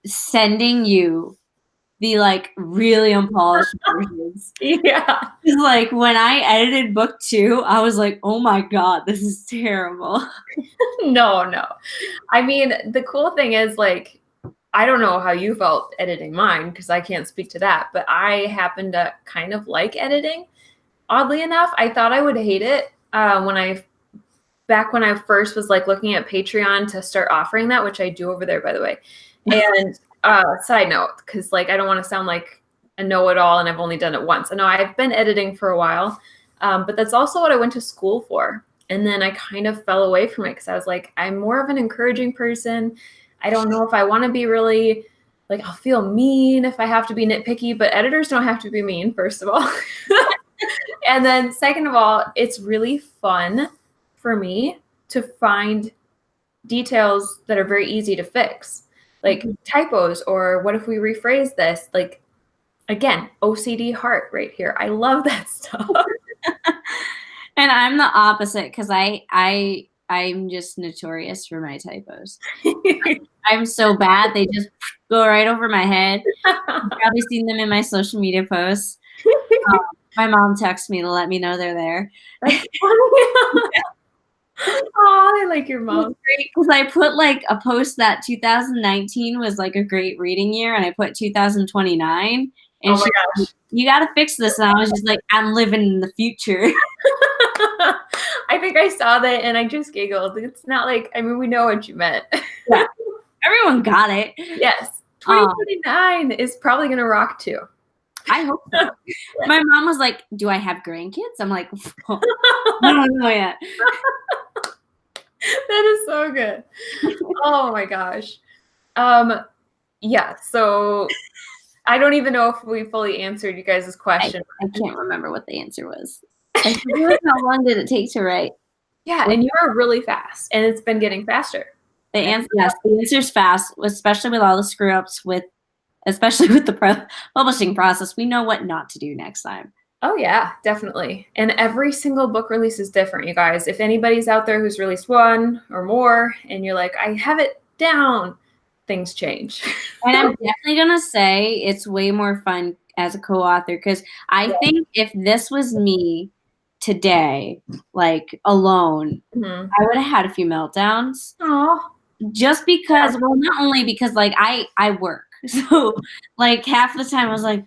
S1: sending you the like really unpolished versions.
S2: Yeah.
S1: It's like when I edited book 2, I was like, oh my God, this is terrible.
S2: No. I mean, the cool thing is like, I don't know how you felt editing mine because I can't speak to that, but I happen to kind of like editing. Oddly enough, I thought I would hate it back when I first was like looking at Patreon to start offering that, which I do over there, by the way. And side note, because like I don't want to sound like a know-it-all and I've only done it once. I know I've been editing for a while, but that's also what I went to school for. And then I kind of fell away from it because I was like, I'm more of an encouraging person. I don't know if I want to be really, like, I'll feel mean if I have to be nitpicky, but editors don't have to be mean, first of all. And then second of all, it's really fun for me to find details that are very easy to fix, like typos, or what if we rephrase this? Like, again, OCD heart right here. I love that stuff.
S1: And I'm the opposite because I'm just notorious for my typos. I'm so bad. They just go right over my head. You've probably seen them in my social media posts. My mom texts me to let me know they're there.
S2: That's funny. Oh, I like your mom.
S1: Because I put like a post that 2019 was like a great reading year, and I put 2029. And
S2: oh my gosh,
S1: you got to fix this. And I was just like, I'm living in the future.
S2: I think I saw that and I just giggled. It's not like, I mean, we know what you meant.
S1: Yeah, everyone got it.
S2: Yes, 2029 is probably gonna rock too.
S1: I hope so. My mom was like, do I have grandkids? I'm like, I don't know yet.
S2: That is so good. Oh my gosh. Yeah, so I don't even know if we fully answered you guys' question.
S1: I can't remember what the answer was. I forget how long did it take to write?
S2: Yeah, and you are really fast, and it's been getting faster.
S1: The answer's fast, especially with all the screw ups especially with the publishing process. We know what not to do next time.
S2: Oh yeah, definitely. And every single book release is different, you guys. If anybody's out there who's released 1 or more and you're like, I have it down, things change.
S1: And I'm definitely going to say it's way more fun as a co-author because I think if this was me today, like alone, I would have had a few meltdowns.
S2: Aww.
S1: Just because, well, not only because like I work. So like half the time I was like,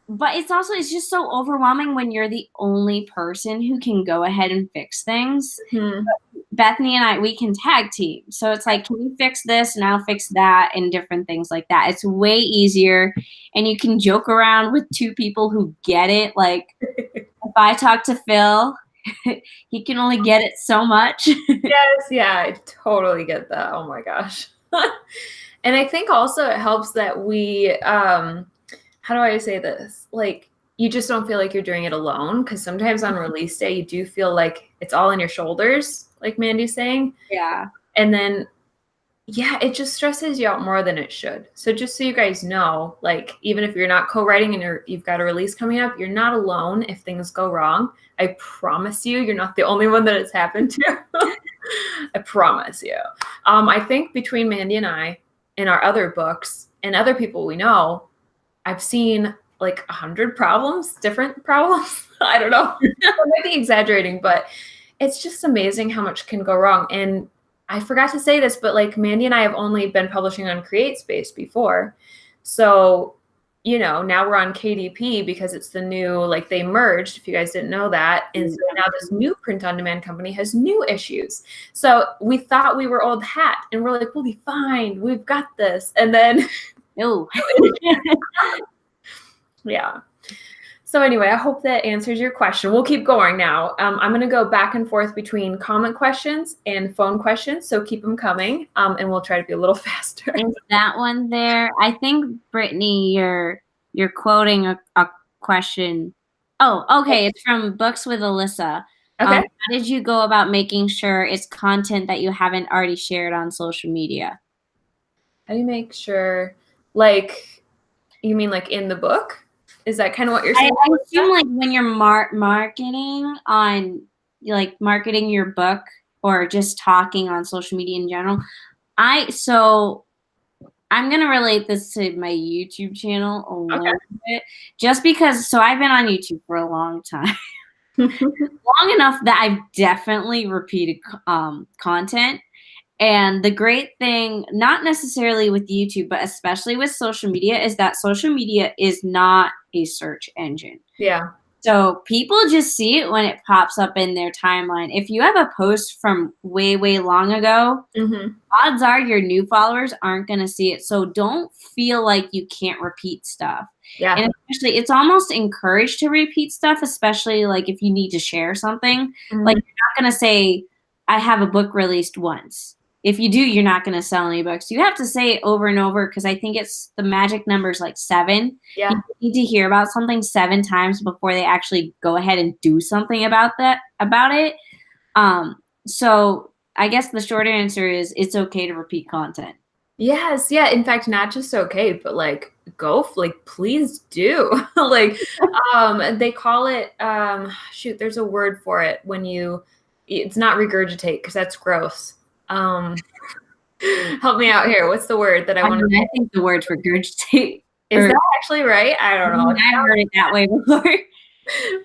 S1: but it's just so overwhelming when you're the only person who can go ahead and fix things. Bethany and I, we can tag team. So it's like, can you fix this and I'll fix that and different things like that. It's way easier. And you can joke around with 2 people who get it. Like if I talk to Phil, he can only get it so much.
S2: Yes, yeah, I totally get that. Oh my gosh. And I think also it helps that we, how do I say this? Like, you just don't feel like you're doing it alone. Because sometimes on release day, you do feel like it's all on your shoulders, like Mandi's saying.
S1: Yeah.
S2: And then Yeah, it just stresses you out more than it should. So just so you guys know, like, even if you're not co-writing and you've got a release coming up, you're not alone if things go wrong. I promise you, you're not the only one that it's happened to. I promise you. I think between Mandi and I and our other books and other people we know, I've seen like 100 problems, different problems. I don't know. I might be exaggerating, but it's just amazing how much can go wrong. And I forgot to say this, but like Mandi and I have only been publishing on CreateSpace before. So, you know, now we're on KDP because it's the new, like they merged, if you guys didn't know that. And so now this new print on demand company has new issues. So we thought we were old hat and we're like, we'll be fine. We've got this. And then,
S1: Oh.
S2: yeah. So anyway, I hope that answers your question. We'll keep going now. I'm going to go back and forth between comment questions and phone questions, so keep them coming, and we'll try to be a little faster.
S1: Is that one there? I think, Brittany, you're quoting a question. Oh, okay. It's from Books with Alyssa.
S2: Okay.
S1: How did you go about making sure it's content that you haven't already shared on social media?
S2: How do you make sure, like, you mean like in the book? Is that kind of what you're saying?
S1: I assume like when you're marketing on, like marketing your book or just talking on social media in general. So I'm going to relate this to my YouTube channel a little bit, just because, so I've been on YouTube for a long time, long enough that I've definitely repeated content. And the great thing, not necessarily with YouTube, but especially with social media, is that social media is not a search engine.
S2: Yeah.
S1: So people just see it when it pops up in their timeline. If you have a post from way, way long ago, odds are your new followers aren't going to see it. So don't feel like you can't repeat stuff.
S2: Yeah.
S1: And especially, it's almost encouraged to repeat stuff, especially like if you need to share something. Like, you're not going to say, I have a book released once. If you do, you're not going to sell any books. You have to say it over and over, because I think it's the magic number is like 7.
S2: Yeah.
S1: You need to hear about something 7 times before they actually go ahead and do something about it. So I guess the short answer is it's okay to repeat content.
S2: Yes. Yeah. In fact, not just okay, but like please do. Like, they call it, shoot, there's a word for it when it's not regurgitate, because that's gross. Help me out here. What's the word that I want to?
S1: I think the word regurgitate.
S2: Is that actually right? I don't know.
S1: I've heard it that way before.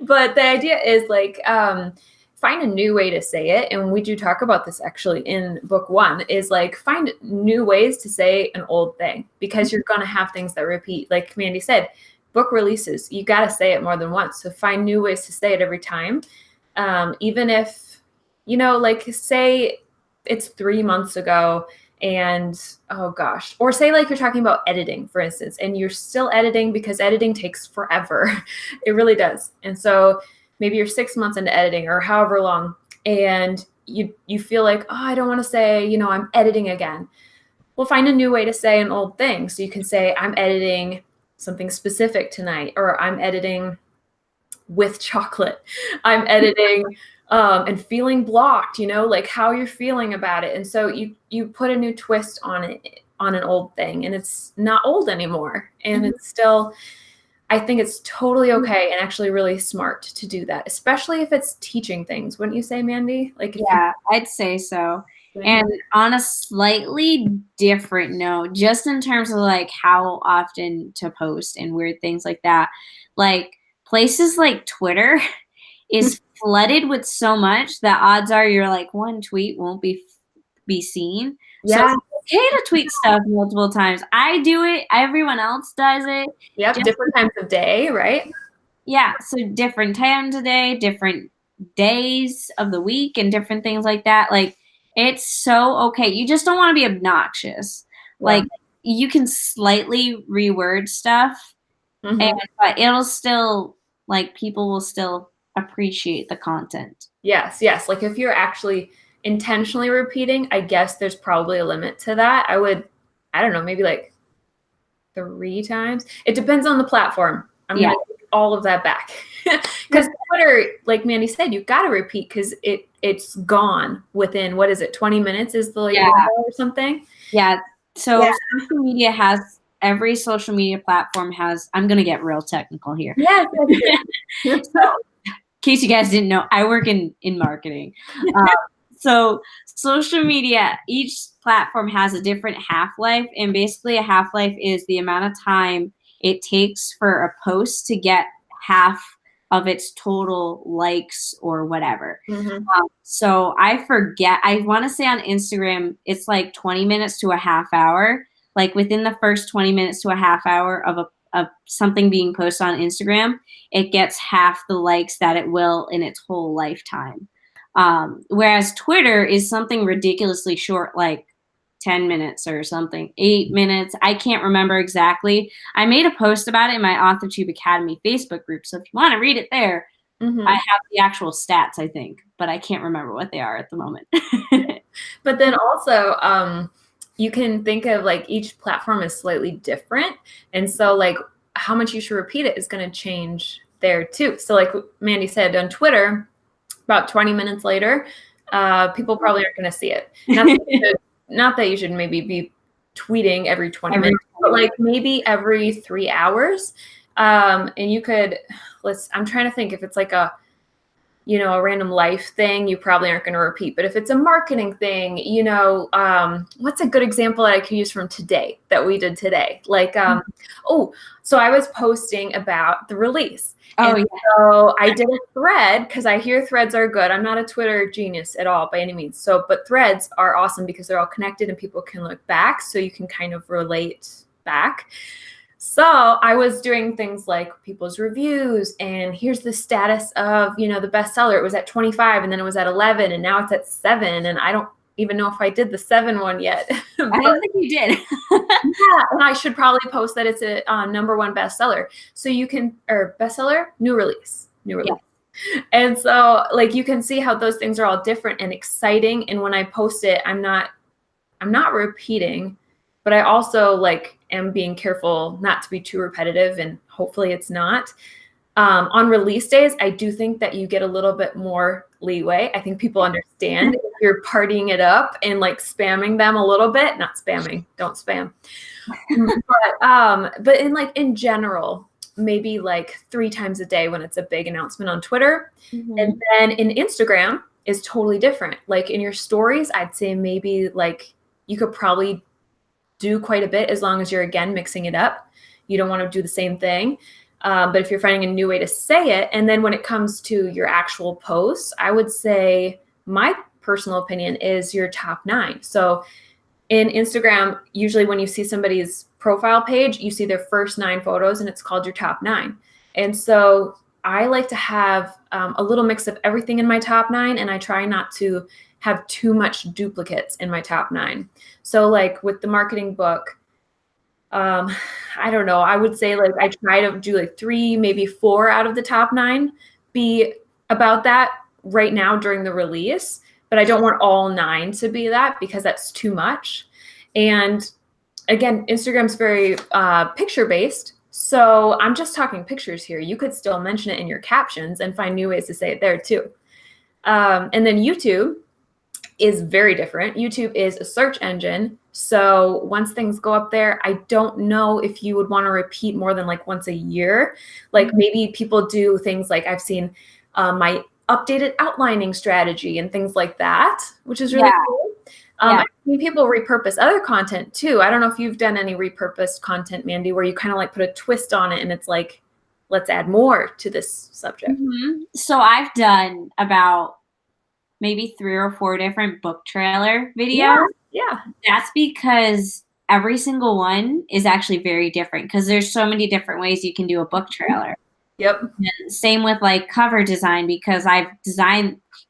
S2: But the idea is like, find a new way to say it. And we do talk about this actually in book 1, is like find new ways to say an old thing, because you're going to have things that repeat. Like Mandi said, book releases, you got to say it more than once. So find new ways to say it every time. Even if, you know, like say it's 3 months ago and, oh gosh, or say like you're talking about editing, for instance, and you're still editing because editing takes forever. It really does. And so maybe you're 6 months into editing or however long, and you feel like, oh, I don't want to say, you know, I'm editing again. Well, find a new way to say an old thing. So you can say, I'm editing something specific tonight, or I'm editing with chocolate. I'm editing and feeling blocked, you know, like how you're feeling about it. And so you put a new twist on it, on an old thing, and it's not old anymore. And it's still, I think it's totally okay and actually really smart to do that, especially if it's teaching things. Wouldn't you say, Mandi? Like,
S1: yeah, I'd say so. And on a slightly different note, just in terms of like how often to post and weird things like that, like places like Twitter is flooded with so much that odds are you're like, one tweet won't be seen.
S2: Yeah.
S1: So it's okay to tweet stuff multiple times. I do it. Everyone else does it.
S2: Yep. Different times of day, right?
S1: Yeah. So different times of day, different days of the week, and different things like that. Like, it's so okay. You just don't want to be obnoxious. Yeah. Like, you can slightly reword stuff, but it'll still, like, people will still appreciate the content.
S2: Yes. Like if you're actually intentionally repeating, I guess there's probably a limit to that. I don't know, maybe like 3 times. It depends on the platform. I'm going to take all of that back. Because Twitter, like Mandi said, you've got to repeat because it's gone within, what is it, 20 minutes is the window or something?
S1: Yeah. So social media every social media platform has, I'm going to get real technical here.
S2: Yes.
S1: So, in case you guys didn't know, I work in marketing. So social media, each platform has a different half-life, and basically a half-life is the amount of time it takes for a post to get half of its total likes or whatever. So I forget, I want to say on Instagram, it's like 20 minutes to a half hour. Like within the first 20 minutes to a half hour of something being posted on Instagram, it gets half the likes that it will in its whole lifetime. Whereas Twitter is something ridiculously short, like 10 minutes or something, 8 minutes. I can't remember exactly. I made a post about it in my AuthorTube Academy Facebook group. So if you want to read it there, I have the actual stats, I think, but I can't remember what they are at the moment.
S2: But then also, you can think of like each platform is slightly different. And so like how much you should repeat it is going to change there too. So like Mandi said, on Twitter, about 20 minutes later, people probably aren't going to see it. Not that you should maybe be tweeting every 20 minutes, but like maybe every 3 hours. And you could, I'm trying to think if it's like a random life thing, you probably aren't going to repeat. But if it's a marketing thing, what's a good example that I could use from today that we did today? Like, so I was posting about the release. So I did a thread because I hear threads are good. I'm not a Twitter genius at all by any means. So, but threads are awesome because they're all connected and people can look back. So you can kind of relate back. So I was doing things like people's reviews and here's the status of, the bestseller. It was at 25 and then it was at 11 and now it's at 7. And I don't even know if I did the 7 one yet.
S1: I don't think you did.
S2: Yeah, and I should probably post that it's a #1 bestseller. So you can, or bestseller, new release. Yeah. And so like you can see how those things are all different and exciting. And when I post it, I'm not repeating, but I also like am being careful not to be too repetitive, and hopefully it's not. On release days, I do think that you get a little bit more leeway. I think people understand if you're partying it up and like spamming them a little bit. Not spamming, don't spam. But in general, maybe like 3 times a day when it's a big announcement on Twitter. And then in Instagram is totally different. Like in your stories, I'd say maybe like you could probably do quite a bit as long as you're, again, mixing it up. You don't want to do the same thing. But if you're finding a new way to say it, and then when it comes to your actual posts, I would say my personal opinion is your top 9. So in Instagram, usually when you see somebody's profile page, you see their first 9 photos and it's called your top 9. And so I like to have a little mix of everything in my top 9, and I try not to have too much duplicates in my top 9. So like with the marketing book, I don't know, I would say like I try to do like 3, maybe 4 out of the top 9 be about that right now during the release, but I don't want all 9 to be that because that's too much. And again, Instagram's very picture-based. So I'm just talking pictures here. You could still mention it in your captions and find new ways to say it there too. And then YouTube is very different. YouTube is a search engine. So once things go up there, I don't know if you would want to repeat more than like once a year. Like maybe people do things like I've seen my updated outlining strategy and things like that, which is really cool. I've seen people repurpose other content too. I don't know if you've done any repurposed content, Mandi, where you kind of like put a twist on it and it's like, let's add more to this subject.
S1: So I've done about maybe 3 or 4 different book trailer videos.
S2: Yeah.
S1: That's because every single one is actually very different because there's so many different ways you can do a book trailer.
S2: Yep.
S1: And same with like cover design, because I've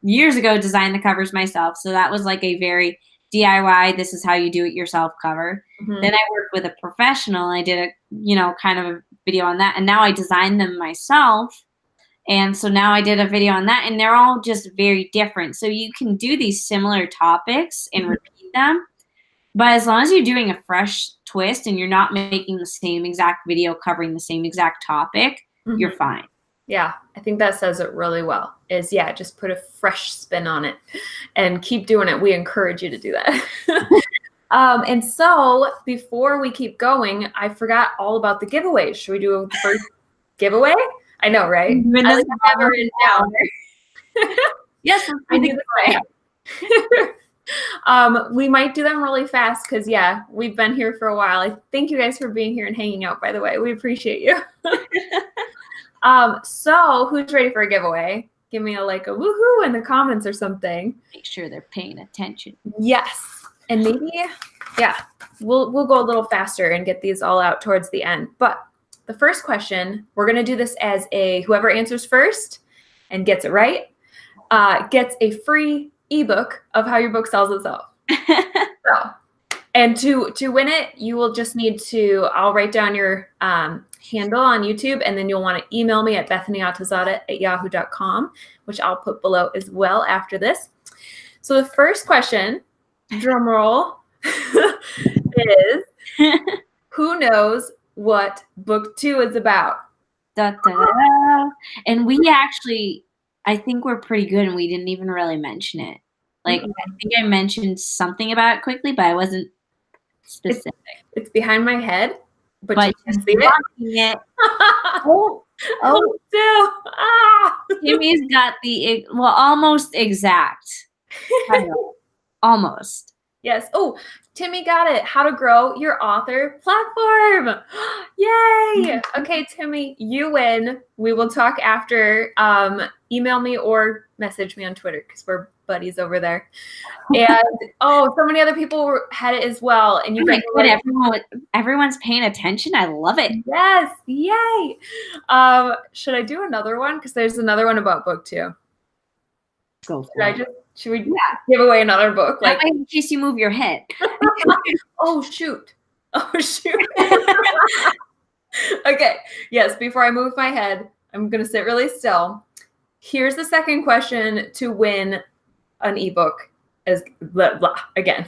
S1: years ago designed the covers myself. So that was like a very DIY, this is how you do it yourself cover. Then I worked with a professional. I did a, kind of a video on that. And now I design them myself. And so now I did a video on that, and they're all just very different. So you can do these similar topics and repeat them. But as long as you're doing a fresh twist and you're not making the same exact video covering the same exact topic, you're fine.
S2: Yeah, I think that says it really well. Just put a fresh spin on it and keep doing it. We encourage you to do that. And so before we keep going, I forgot all about the giveaways. Should we do the first giveaway? I know, right? I like have it written down.
S1: Yes,
S2: I knew we might do them really fast because, we've been here for a while. I thank you guys for being here and hanging out, by the way. We appreciate you. So who's ready for a giveaway? Give me a woohoo in the comments or something.
S1: Make sure they're paying attention.
S2: Yes. And maybe, we'll go a little faster and get these all out towards the end. But the first question, we're going to do this as whoever answers first and gets it right, gets a free ebook of how your book sells itself. And to win it, you will just need to, I'll write down your handle on YouTube, and then you'll want to email me at bethanyatazadeh@yahoo.com, which I'll put below as well after this. So the first question, drum roll, is who knows what book 2 is about?
S1: Da, da, da. And we actually, I think we're pretty good, and we didn't even really mention it. I think I mentioned something about it quickly, but I wasn't specific.
S2: It's behind my head, but you can see it. Still.
S1: Timmy's got the almost exact title. Almost.
S2: Yes. Oh, Timmy got it. How to grow your author platform. Yay. Okay, Timmy, you win. We will talk after. Email me or message me on Twitter because we're buddies over there. And so many other people had it as well. And you guys,
S1: everyone's paying attention. I love it.
S2: Yes. Yay. Should I do another one? Because there's another one about book 2.
S1: Go for it.
S2: Should we give away another book?
S1: In case you move your head.
S2: Oh, shoot. Okay. Yes, before I move my head, I'm going to sit really still. Here's the second question to win an ebook as blah, blah, again.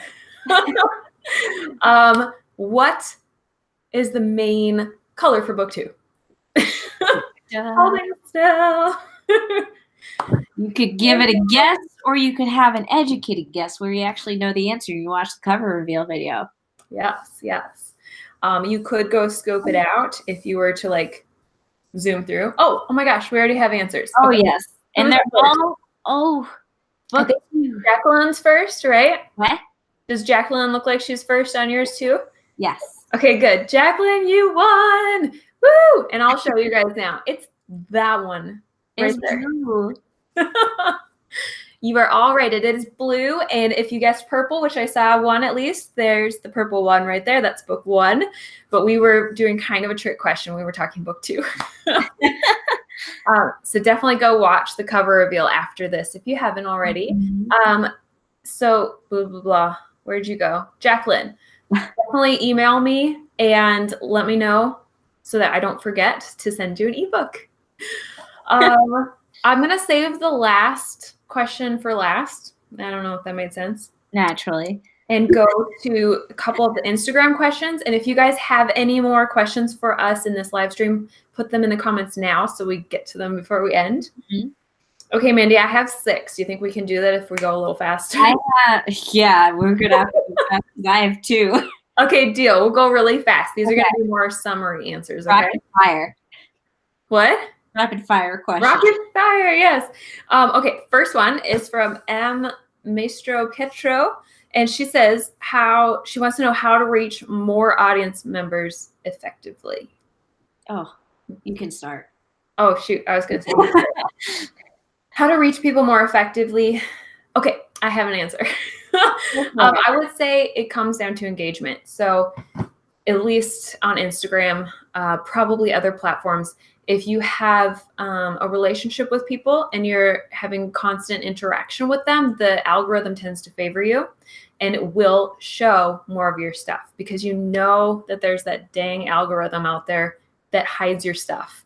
S2: What is the main color for book 2? Holding still.
S1: You could give it a guess, or you could have an educated guess where you actually know the answer and you watch the cover reveal video.
S2: Yes. You could go scope it out if you were to zoom through. Oh my gosh, we already have answers.
S1: Oh, okay. Yes. And they're all,
S2: book Jacqueline's first, right?
S1: What?
S2: Does Jacqueline look like she's first on yours too?
S1: Yes.
S2: Okay, good. Jacqueline, you won. Woo! And I'll show you guys now. It's that one. Right there.
S1: Blue.
S2: You are all right. It is blue. And if you guessed purple, which I saw one at least, there's the purple one right there. That's book 1. But we were doing kind of a trick question. We were talking book 2. So definitely go watch the cover reveal after this if you haven't already. So blah, blah, blah. Where'd you go? Jacqueline, definitely email me and let me know so that I don't forget to send you an ebook. I'm going to save the last question for last. I don't know if that made sense.
S1: Naturally.
S2: And go to a couple of the Instagram questions. And if you guys have any more questions for us in this live stream, put them in the comments now so we get to them before we end. Okay, Mandi, I have 6. Do you think we can do that if we go a little faster?
S1: We're going to have to go fast. I have 2.
S2: Okay, deal. We'll go really fast. These are going to be more summary answers. Okay?
S1: Rapid fire.
S2: What?
S1: Rapid fire question.
S2: Rapid fire, yes. Okay, first one is from M. Maestro Petro, and she says she wants to know how to reach more audience members effectively.
S1: Oh, you can start.
S2: Oh, shoot. I was going to say how to reach people more effectively. Okay, I have an answer. I would say it comes down to engagement. So at least on Instagram, probably other platforms, if you have a relationship with people and you're having constant interaction with them, the algorithm tends to favor you and it will show more of your stuff because you know that there's that dang algorithm out there that hides your stuff.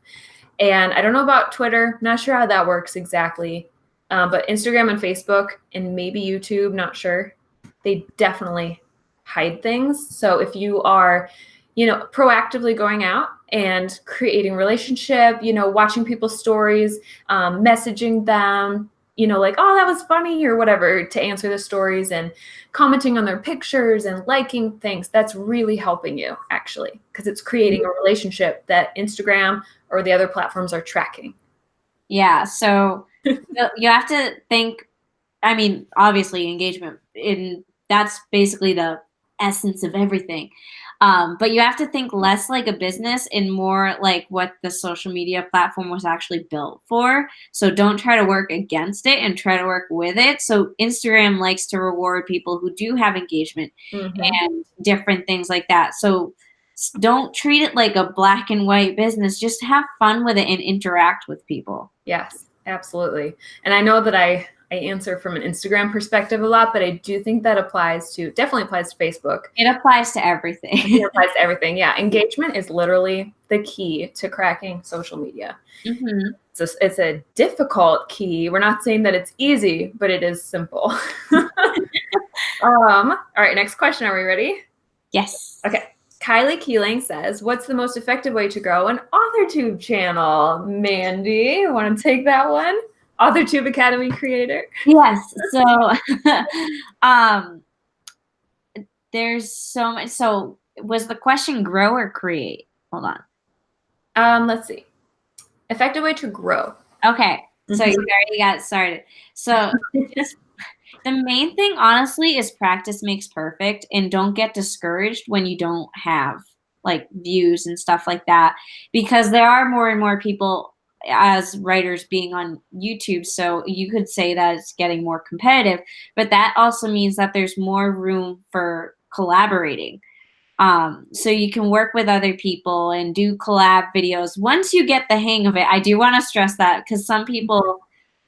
S2: And I don't know about Twitter, not sure how that works exactly, but Instagram and Facebook and maybe YouTube, not sure. They definitely hide things. So if you are proactively going out and creating relationship, watching people's stories, messaging them, like, oh, that was funny or whatever, to answer the stories, and commenting on their pictures and liking things. That's really helping you, actually, because it's creating a relationship that Instagram or the other platforms are tracking.
S1: Yeah. So you have to think, I mean, obviously engagement that's basically the essence of everything. But you have to think less like a business and more like what the social media platform was actually built for. So don't try to work against it and try to work with it. So Instagram likes to reward people who do have engagement and different things like that. So don't treat it like a black and white business. Just have fun with it and interact with people.
S2: Yes, absolutely. And I know that I answer from an Instagram perspective a lot, but I do think that definitely applies to Facebook.
S1: It applies to everything.
S2: It applies to everything. Yeah. Engagement is literally the key to cracking social media.
S1: Mm-hmm.
S2: It's a difficult key. We're not saying that it's easy, but it is simple. All right. Next question. Are we ready?
S1: Yes.
S2: Okay. Kylie Keeling says, what's the most effective way to grow an AuthorTube channel? Mandi, want to take that one? AuthorTube Academy creator.
S1: Yes. So there's so much. So was the question grow or create? Hold on.
S2: Let's see. Effective way to grow.
S1: Okay. So you already got started. So the main thing, honestly, is practice makes perfect, and don't get discouraged when you don't have like views and stuff like that, because there are more and more people as writers being on YouTube. So you could say that it's getting more competitive, but that also means that there's more room for collaborating. So you can work with other people and do collab videos. Once you get the hang of it, I do want to stress that, because some people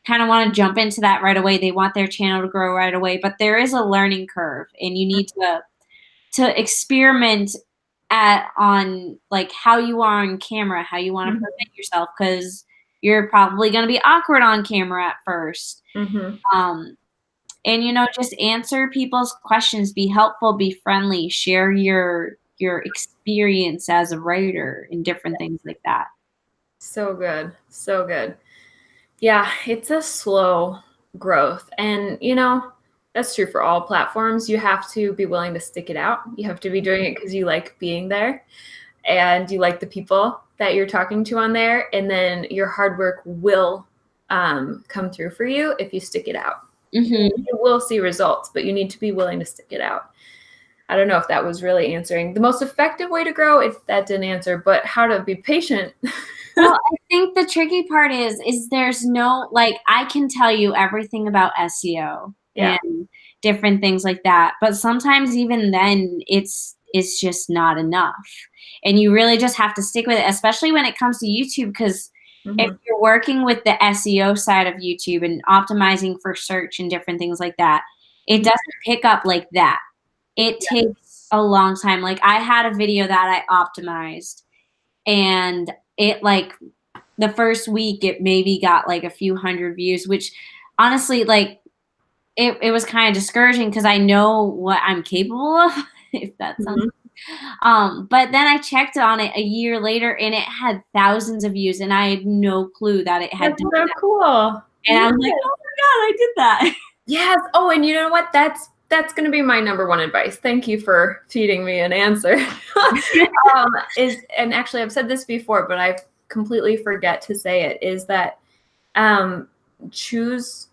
S1: kind of want to jump into that right away. They want their channel to grow right away, but there is a learning curve, and you need to experiment on like how you are on camera, how you want to present yourself, because you're probably going to be awkward on camera at first. And just answer people's questions, be helpful, be friendly, share your experience as a writer and different things like that.
S2: So good. So good. Yeah, it's a slow growth. And, that's true for all platforms. You have to be willing to stick it out. You have to be doing it because you like being there and you like the people that you're talking to on there. And then your hard work will come through for you if you stick it out. You will see results, but you need to be willing to stick it out. I don't know if that was really answering the most effective way to grow. If that didn't answer, but how to be patient.
S1: Well, I think the tricky part is there's no, like, I can tell you everything about SEO and different things like that, but sometimes even then it's just not enough. And you really just have to stick with it, especially when it comes to YouTube, because if you're working with the SEO side of YouTube and optimizing for search and different things like that, it doesn't pick up like that. It takes a long time. Like, I had a video that I optimized, and it, like, the first week it maybe got like a few hundred views, which honestly, like, it was kind of discouraging because I know what I'm capable of, if that sounds but then I checked on it a year later and it had thousands of views, and I had no clue that it had done that.
S2: Cool.
S1: And I'm like, oh my God, I did that.
S2: Yes. Oh, and you know what? That's going to be my number one advice. Thank you for feeding me an answer. And actually I've said this before, but I completely forget to say it, is that choose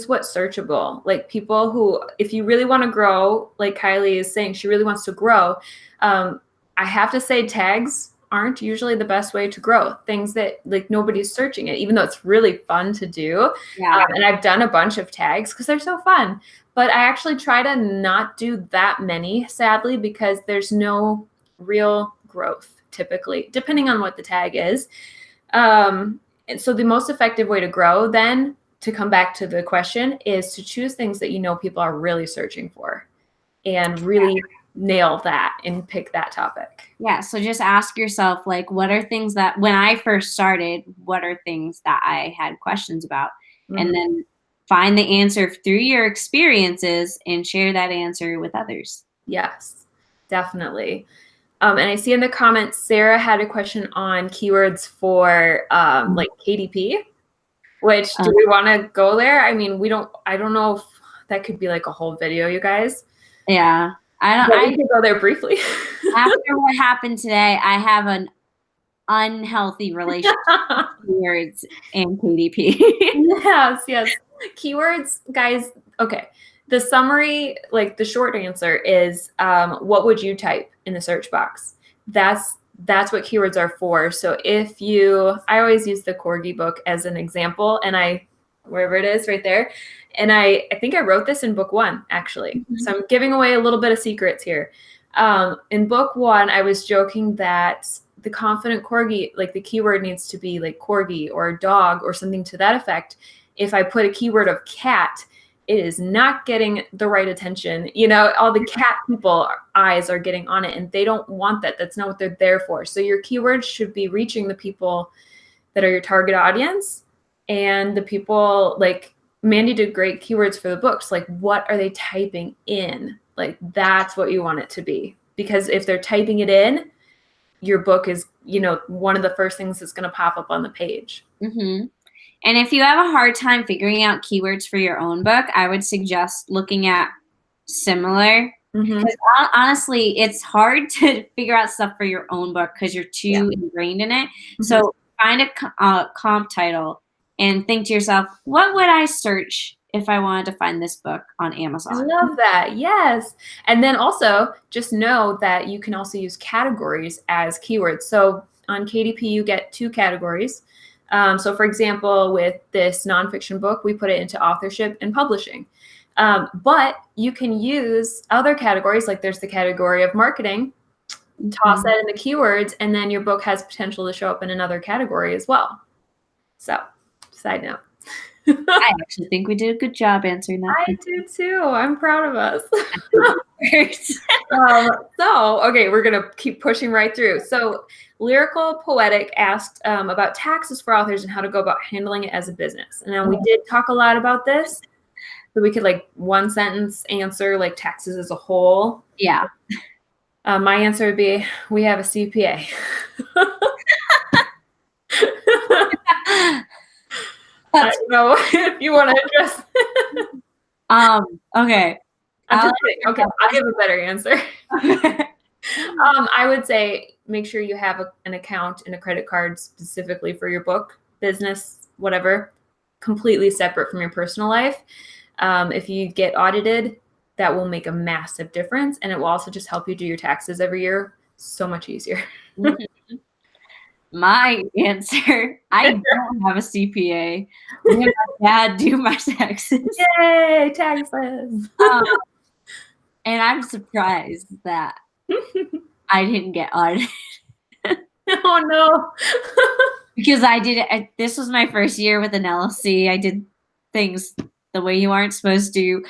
S2: what's searchable. Like, people who, if you really want to grow, like Kylie is saying, she really wants to grow. I have to say, tags aren't usually the best way to grow. Things that, like, nobody's searching it, even though it's really fun to do. And I've done a bunch of tags because they're so fun. But I actually try to not do that many, sadly, because there's no real growth typically, depending on what the tag is. And so the most effective way to grow, then, to come back to the question, is to choose things that people are really searching for, and really nail that and pick that topic.
S1: Yeah. So just ask yourself, like, what are things that, when I first started, what are things that I had questions about? And then find the answer through your experiences and share that answer with others.
S2: Yes, definitely. And I see in the comments, Sarah had a question on keywords for like KDP, which do we want to go there? I mean, I don't know if that could be like a whole video, you guys.
S1: Yeah.
S2: We could go there briefly.
S1: After what happened today, I have an unhealthy relationship with keywords and KDP.
S2: Yes. Keywords, guys. Okay. The summary, like the short answer is, what would you type in the search box? That's what keywords are for. So I always use the Corgi book as an example, and wherever it is right there. And I think I wrote this in book 1, actually. Mm-hmm. So I'm giving away a little bit of secrets here. In book 1, I was joking that the confident corgi, like the keyword needs to be like corgi or dog or something to that effect. If I put a keyword of cat, it is not getting the right attention. You know, all the cat people eyes are getting on it, and they don't want that. That's not what they're there for. So your keywords should be reaching the people that are your target audience, and the people, like Mandi did great keywords for the books. Like, what are they typing in? Like, that's what you want it to be. Because if they're typing it in, your book is, you know, one of the first things that's going to pop up on the page.
S1: Mm-hmm. And if you have a hard time figuring out keywords for your own book, I would suggest looking at similar. Because honestly, it's hard to figure out stuff for your own book because you're too ingrained in it. So find a comp title and think to yourself, what would I search if I wanted to find this book on Amazon?
S2: I love that. Yes. And then also just know that you can also use categories as keywords. So on KDP, you get 2 categories. So for example, with this nonfiction book, we put it into authorship and publishing. But you can use other categories, like there's the category of marketing, toss that in the keywords, and then your book has potential to show up in another category as well. So, side note.
S1: I actually think we did a good job answering that.
S2: I do too. I'm proud of us. Okay, we're going to keep pushing right through. So Lyrical Poetic asked about taxes for authors and how to go about handling it as a business. And now we did talk a lot about this. So we could like one sentence answer like taxes as a whole.
S1: Yeah.
S2: My answer would be, we have a CPA. I don't know if you want to address it.
S1: Okay.
S2: I'm just kidding. Okay, I'll give a better answer. I would say make sure you have an account and a credit card specifically for your book, business, whatever, completely separate from your personal life. If you get audited, that will make a massive difference, and it will also just help you do your taxes every year so much easier.
S1: My answer, I don't have a CPA. We have my dad do my taxes.
S2: Yay, taxes.
S1: And I'm surprised that I didn't get audited.
S2: Oh, no.
S1: Because I did it. This was my first year with an LLC. I did things the way you aren't supposed to.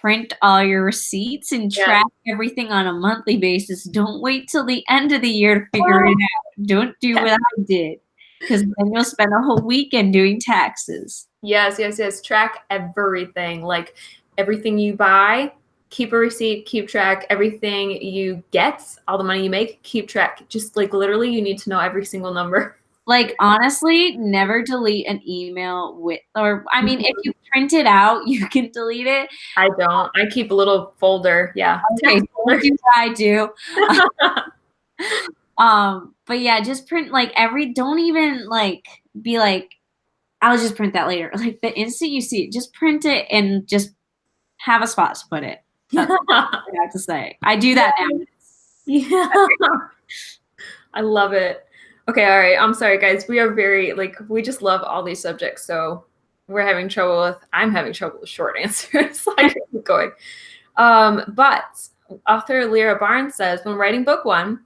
S1: Print all your receipts and track everything on a monthly basis. Don't wait till the end of the year to figure it out. Don't do what I did, because then you'll spend a whole weekend doing taxes.
S2: Yes. Track everything. Like everything you buy, keep a receipt, keep track. Everything you get, all the money you make, keep track. Just like literally, you need to know every single number.
S1: Like, honestly, never delete an email if you print it out, you can delete it.
S2: I don't. I keep a little folder. Yeah.
S1: Okay, folder. Do what I do. But yeah, just print don't even be like, I'll just print that later. Like the instant you see it, just print it and just have a spot to put it. That's what I have to say. I do that now.
S2: Yeah. I love it. Okay, all right. I'm sorry, guys. We are we just love all these subjects. So I'm having trouble with short answers. I keep going. But author Lyra Barnes says, when writing book 1,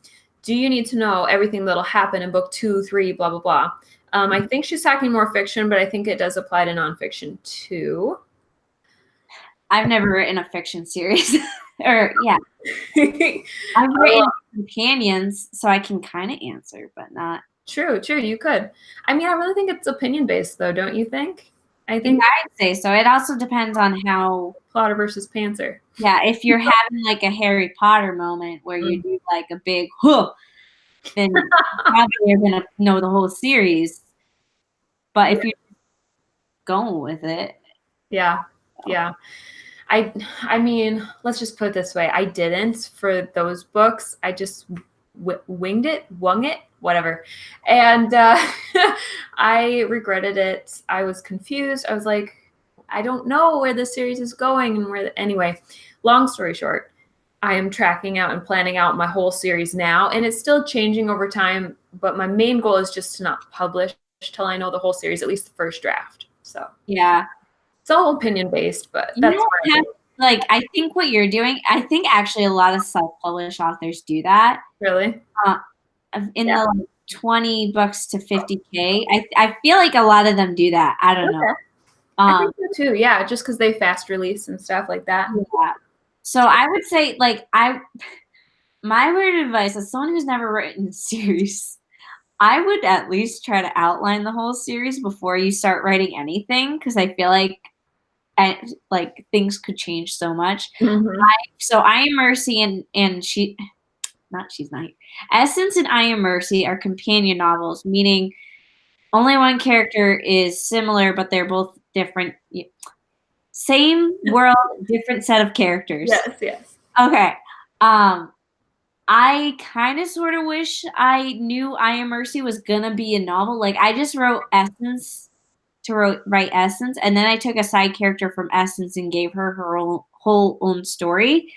S2: do you need to know everything that'll happen in book 2, 3, blah, blah, blah? I think she's talking more fiction, but I think it does apply to nonfiction too.
S1: I've never written a fiction series. I've written companions, so I can kind of answer, but not.
S2: True. You could. I mean, I really think it's opinion based, though, don't you think? I think
S1: I'd say so. It also depends on how
S2: plotter versus pantser.
S1: Yeah, if you're having like a Harry Potter moment where you do like a big huh, then probably you're gonna know the whole series. But if you're going with it,
S2: Yeah. I mean, let's just put it this way. I didn't for those books. I just winged it, wung it, whatever. And I regretted it. I was confused. I was like, I don't know where this series is going and anyway, long story short, I am tracking out and planning out my whole series now, and it's still changing over time, but my main goal is just to not publish till I know the whole series, at least the first draft. So
S1: yeah.
S2: it's all opinion based, but that's
S1: like, I think what you're doing, I think actually a lot of self-published authors do that.
S2: Really?
S1: In the like 20 bucks to 50K. I feel like a lot of them do that. I don't know.
S2: I think so too. Yeah, just because they fast release and stuff like that.
S1: Yeah. So I would say, like, my word of advice as someone who's never written a series, I would at least try to outline the whole series before you start writing anything, because I feel like things could change so much. So I Am Mercy and She's Not Here. Essence and I Am Mercy are companion novels, meaning only one character is similar, but they're both different. Same world, different set of characters.
S2: Yes.
S1: Okay. I kind of sort of wish I knew I Am Mercy was gonna be a novel. Like, I just wrote Essence to write Essence, and then I took a side character from Essence and gave her her whole own story.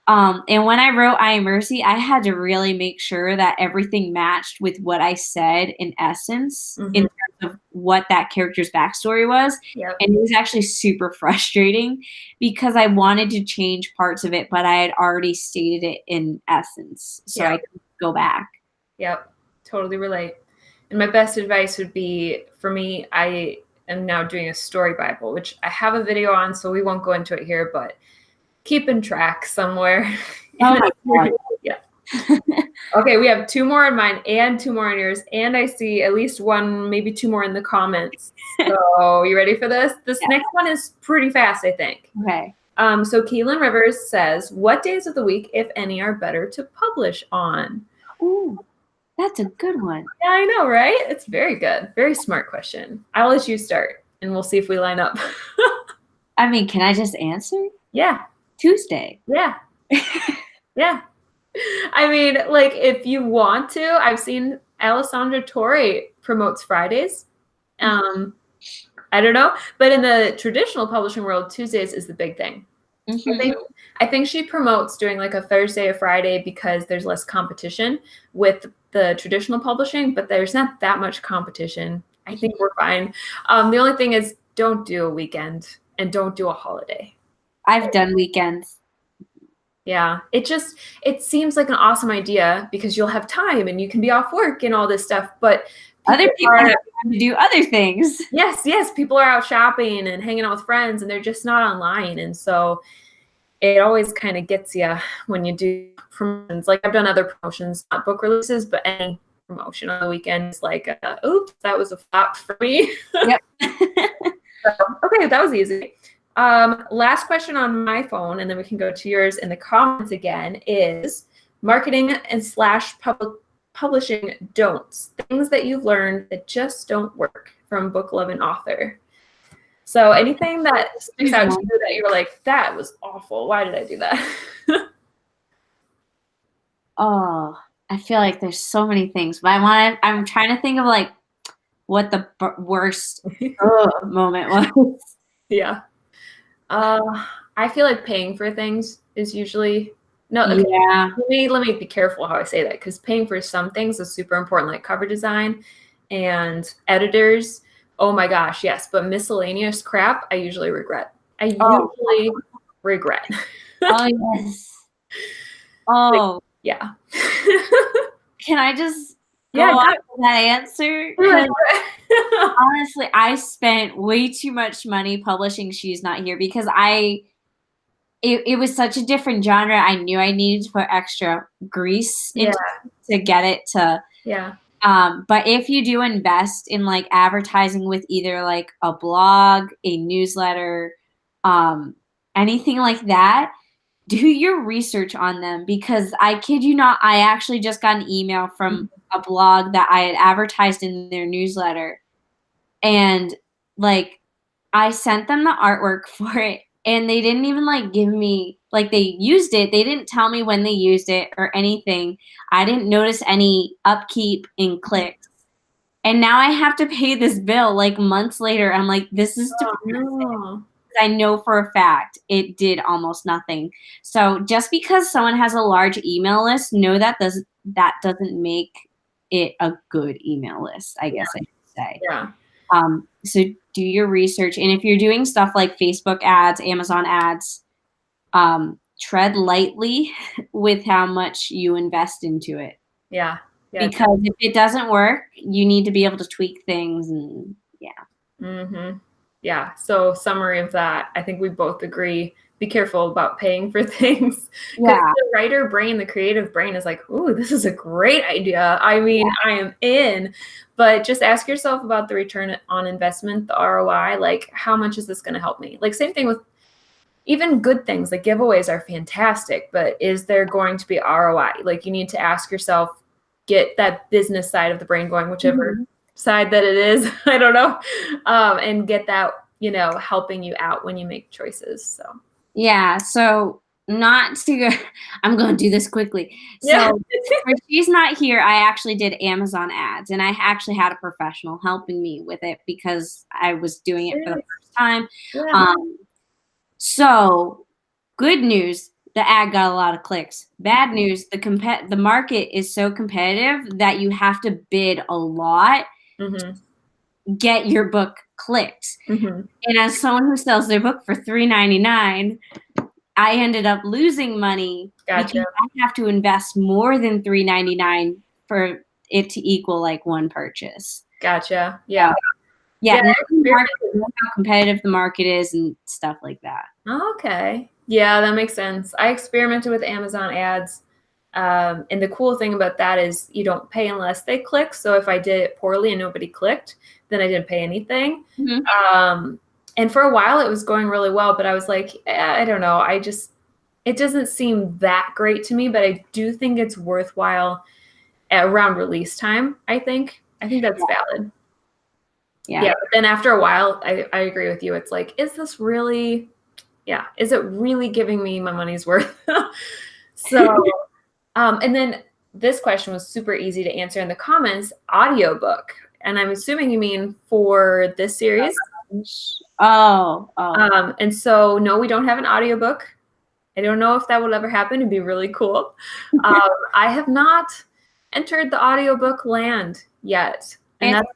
S1: And when I wrote I Am Mercy, I had to really make sure that everything matched with what I said in Essence in terms of what that character's backstory was.
S2: Yep.
S1: And it was actually super frustrating because I wanted to change parts of it, but I had already stated it in Essence. So I could go back.
S2: Yep. Totally relate. And my best advice would be, for me, I am now doing a story Bible, which I have a video on, so we won't go into it here, but keeping track somewhere.
S1: Oh my God.
S2: Yeah. Okay, we have 2 more in mine and 2 more in yours, and I see at least 1, maybe 2 more in the comments. So you ready for this? This next one is pretty fast, I think.
S1: Okay.
S2: So Keelan Rivers says, what days of the week, if any, are better to publish on?
S1: Ooh, that's a good one.
S2: Yeah, I know, right? It's very good. Very smart question. I'll let you start, and we'll see if we line up.
S1: I mean, can I just answer?
S2: Yeah.
S1: Tuesday.
S2: Yeah. Yeah. I mean, like, if you want to, I've seen Alessandra Torre promotes Fridays. I don't know, but in the traditional publishing world, Tuesdays is the big thing. I think she promotes doing like a Thursday or Friday because there's less competition with the traditional publishing, but there's not that much competition. I think we're fine. The only thing is, don't do a weekend and don't do a holiday.
S1: I've done weekends.
S2: Yeah, it seems like an awesome idea because you'll have time and you can be off work and all this stuff, but
S1: other people have time to do other things.
S2: Yes, people are out shopping and hanging out with friends and they're just not online, and so it always kind of gets you when you do promotions. Like, I've done other promotions, not book releases, but any promotion on the weekend is like, oops, that was a flop for me.
S1: Yep.
S2: Okay, that was easy. Last question on my phone, and then we can go to yours in the comments again, is marketing and / publishing don'ts. Things that you've learned that just don't work from Book Love and Author. So anything that sticks out to you that you're like, that was awful. Why did I do that?
S1: Oh, I feel like there's so many things, but I'm trying to think of like what the worst moment was.
S2: Yeah. I feel like paying for things is usually okay.
S1: Yeah.
S2: Let me be careful how I say that, because paying for some things is super important, like cover design and editors. Oh my gosh, yes. But miscellaneous crap, I usually regret. Regret.
S1: Oh yes. Oh
S2: yeah.
S1: Can I just go on with that answer? Honestly, I spent way too much money publishing She's Not Here because it was such a different genre. I knew I needed to put extra grease into to get it to But if you do invest in like advertising with either like a blog, a newsletter, um, anything like that, do your research on them, because I kid you not, I actually just got an email from a blog that I had advertised in their newsletter, and like I sent them the artwork for it, and they didn't even like give me, like, they used it. They didn't tell me when they used it or anything. I didn't notice any upkeep in clicks. And now I have to pay this bill like months later. I'm like, this is
S2: Oh,
S1: depressing.
S2: no.
S1: I know for a fact it did almost nothing. So just because someone has a large email list, know that doesn't make it a good email list, I guess I should say.
S2: Yeah.
S1: So do your research. And if you're doing stuff like Facebook ads, Amazon ads, tread lightly with how much you invest into it.
S2: Yeah.
S1: Because if it doesn't work, you need to be able to tweak things, and
S2: Yeah. So summary of that, I think we both agree, be careful about paying for things. Because the writer brain, the creative brain is like, ooh, this is a great idea. I mean, I am in. But just ask yourself about the return on investment, the ROI, like how much is this going to help me? Like same thing with even good things, like giveaways are fantastic, but is there going to be ROI? Like you need to ask yourself, get that business side of the brain going, whichever side that it is, I don't know, and get that, helping you out when you make choices. So
S1: yeah. So not to go, I'm going to do this quickly.
S2: yeah.
S1: So when she's not here, I actually did Amazon ads, and I actually had a professional helping me with it because I was doing it for the first time.
S2: Yeah.
S1: So good news, the ad got a lot of clicks. Bad news, the market is so competitive that you have to bid a lot to get your book clicked. And as someone who sells their book for $3.99, I ended up losing money because I have to invest more than $3.99 for it to equal like one purchase.
S2: Gotcha. Yeah.
S1: Know how competitive the market is and stuff like that.
S2: Okay. Yeah, that makes sense. I experimented with Amazon ads. And the cool thing about that is you don't pay unless they click. So if I did it poorly and nobody clicked, then I didn't pay anything. And for a while it was going really well, but I was like, I don't know. It doesn't seem that great to me, but I do think it's worthwhile around release time. I think that's valid. Yeah. But then after a while, I agree with you. It's like, is this really, is it really giving me my money's worth? So, and then this question was super easy to answer in the comments, audiobook. And I'm assuming you mean for this series. And so, no, we don't have an audiobook. I don't know if that will ever happen. It'd be really cool. I have not entered the audiobook land yet. And that's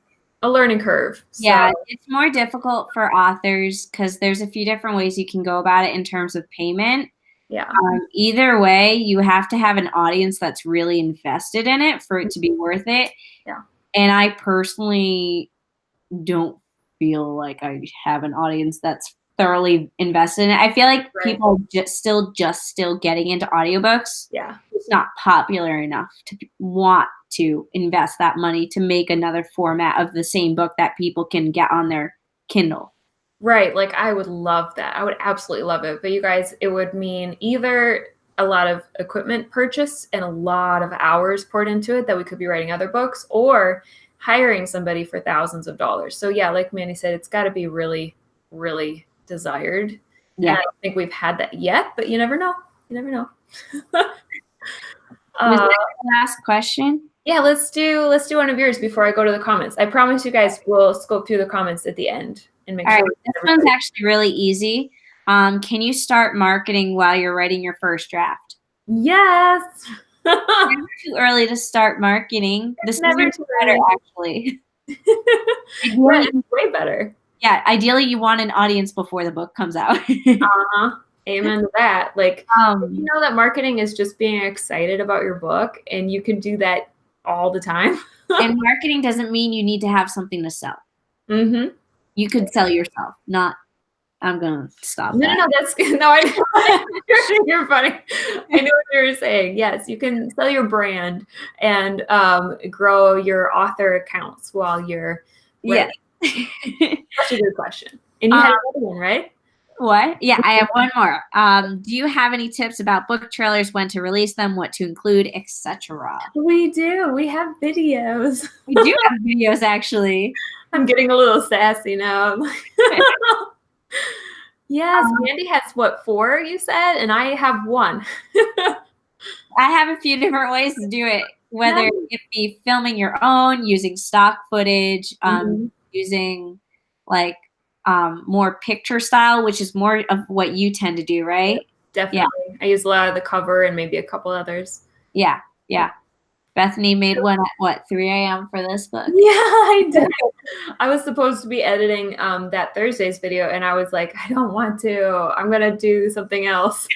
S2: a learning curve. So.
S1: Yeah, it's more difficult for authors because there's a few different ways you can go about it in terms of payment.
S2: Yeah.
S1: Either way, you have to have an audience that's really invested in it for it to be worth it.
S2: Yeah.
S1: And I personally don't feel like I have an audience that's thoroughly invested in it. I feel like people still getting into audiobooks.
S2: Yeah.
S1: It's not popular enough to want to invest that money to make another format of the same book that people can get on their Kindle.
S2: Right. Like I would love that. I would absolutely love it. But you guys, it would mean either a lot of equipment purchase and a lot of hours poured into it that we could be writing other books, or hiring somebody for thousands of dollars. So yeah, like Mandi said, it's got to be really, really desired. Yeah. And I don't think we've had that yet, but you never know. You never know.
S1: Was that the last question?
S2: Yeah, let's do one of yours before I go to the comments. I promise you guys we'll scope through the comments at the end and make sure.
S1: This one's actually really easy. Can you start marketing while you're writing your first draft?
S2: Yes.
S1: It's never too early to start marketing. This is never too better, actually.
S2: Right, it's way better.
S1: Yeah, ideally you want an audience before the book comes out.
S2: Amen to that. Like, you know that marketing is just being excited about your book, and you can do that all the time.
S1: And marketing doesn't mean you need to have something to sell. You could sell yourself, not I'm gonna stop
S2: No,
S1: that.
S2: no, that's no. You're funny. I know what you're saying. Yes, you can sell your brand and grow your author accounts while you're
S1: Yeah.
S2: writing. That's a good question. And you had another one, right?
S1: What? Yeah, I have one more. Do you have any tips about book trailers, when to release them, what to include, etc.?
S2: We do. We have videos.
S1: We do have videos, actually.
S2: I'm getting a little sassy now. Yes, Mandi has what, 4 you said, and I have 1.
S1: I have a few different ways to do it, whether it be filming your own, using stock footage, using like more picture style, which is more of what you tend to do, right?
S2: Definitely. Yeah. I use a lot of the cover and maybe a couple others.
S1: Yeah, yeah. Bethany made one at what, 3 a.m. for this book?
S2: Yeah, I did. I was supposed to be editing that Thursday's video, and I was like, I don't want to. I'm going to do something else.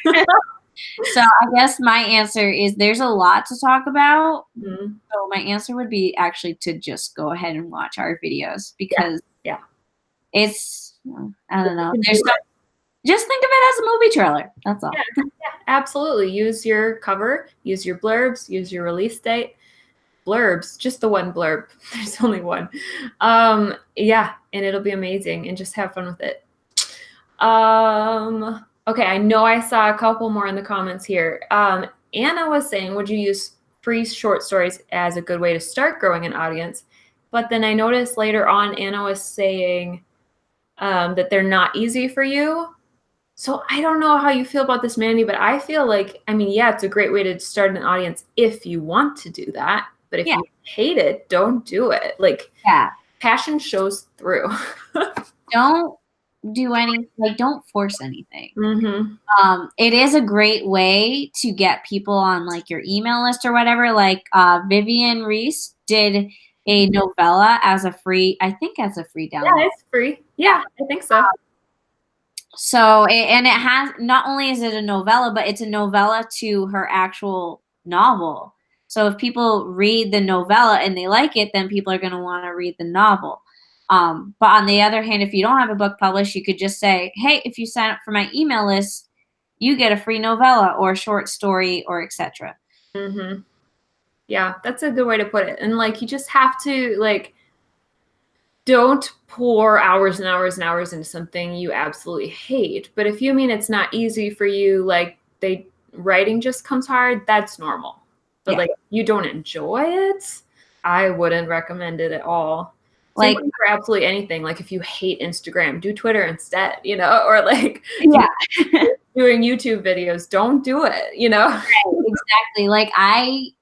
S1: So I guess my answer is there's a lot to talk about. So my answer would be actually to just go ahead and watch our videos, because it's, I don't know. Just think of it as a movie trailer. That's all.
S2: Yeah, absolutely. Use your cover, use your blurbs, use your release date. Blurbs, just the one blurb. There's only one. Yeah, and it'll be amazing, and just have fun with it. Okay, I know I saw a couple more in the comments here. Anna was saying, would you use free short stories as a good way to start growing an audience? But then I noticed later on, Anna was saying that they're not easy for you. So I don't know how you feel about this, Mandi, but I feel like, I mean, yeah, it's a great way to start an audience if you want to do that. But if you hate it, don't do it. Like, passion shows through.
S1: Don't do any, like, don't force anything. It is a great way to get people on like your email list or whatever. Like Vivian Reese did a novella as a free, I think as a free download.
S2: Yeah, it's free. Yeah, I think so.
S1: So, and it has, not only is it a novella, but it's a novella to her actual novel. So if people read the novella and they like it, then people are going to want to read the novel. But on the other hand, if you don't have a book published, you could just say, hey, if you sign up for my email list, you get a free novella or a short story or etc.
S2: Yeah, that's a good way to put it. And like, you just have to, like, don't pour hours and hours and hours into something you absolutely hate. But if you mean it's not easy for you, like writing just comes hard, that's normal. But like, you don't enjoy it, I wouldn't recommend it at all. Like, for absolutely anything. Like, if you hate Instagram, do Twitter instead, you know, or like doing YouTube videos, don't do it, you know?
S1: Right, exactly. Like, I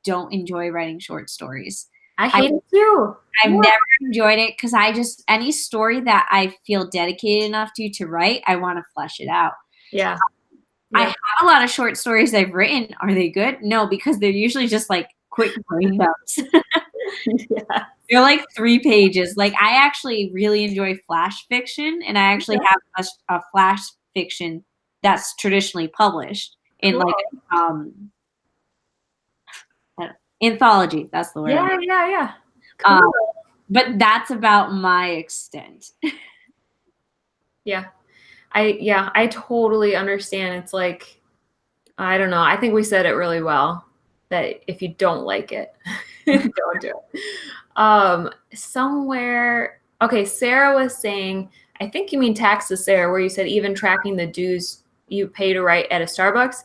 S1: don't enjoy writing short stories.
S2: I hate it too.
S1: I've never enjoyed it because any story that I feel dedicated enough to write, I want to flesh it out.
S2: Yeah.
S1: I have a lot of short stories I've written. Are they good? No, because they're usually just like quick brain dumps. They're like 3 pages. Like, I actually really enjoy flash fiction, and I actually have a flash fiction that's traditionally published in like anthology. That's the word.
S2: Yeah. Cool.
S1: But that's about my extent.
S2: I totally understand. It's like, I don't know. I think we said it really well, that if you don't like it, don't do it. Okay, Sarah was saying, I think you mean taxes, Sarah, where you said even tracking the dues you pay to write at a Starbucks.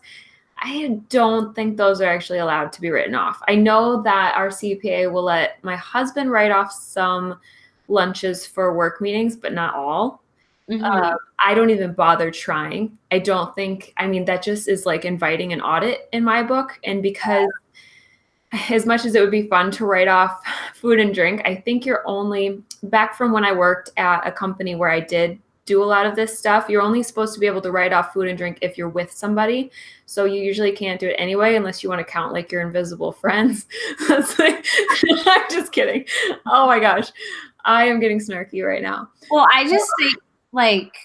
S2: I don't think those are actually allowed to be written off. I know that our CPA will let my husband write off some lunches for work meetings, but not all. I don't even bother trying. I don't think, I mean, that just is like inviting an audit in my book. And because as much as it would be fun to write off food and drink, I think you're only, back from when I worked at a company where I did do a lot of this stuff, you're only supposed to be able to write off food and drink if you're with somebody. So you usually can't do it anyway, unless you want to count like your invisible friends. That's like, I'm just kidding. Oh my gosh. I am getting snarky right now.
S1: Well, I just think, like,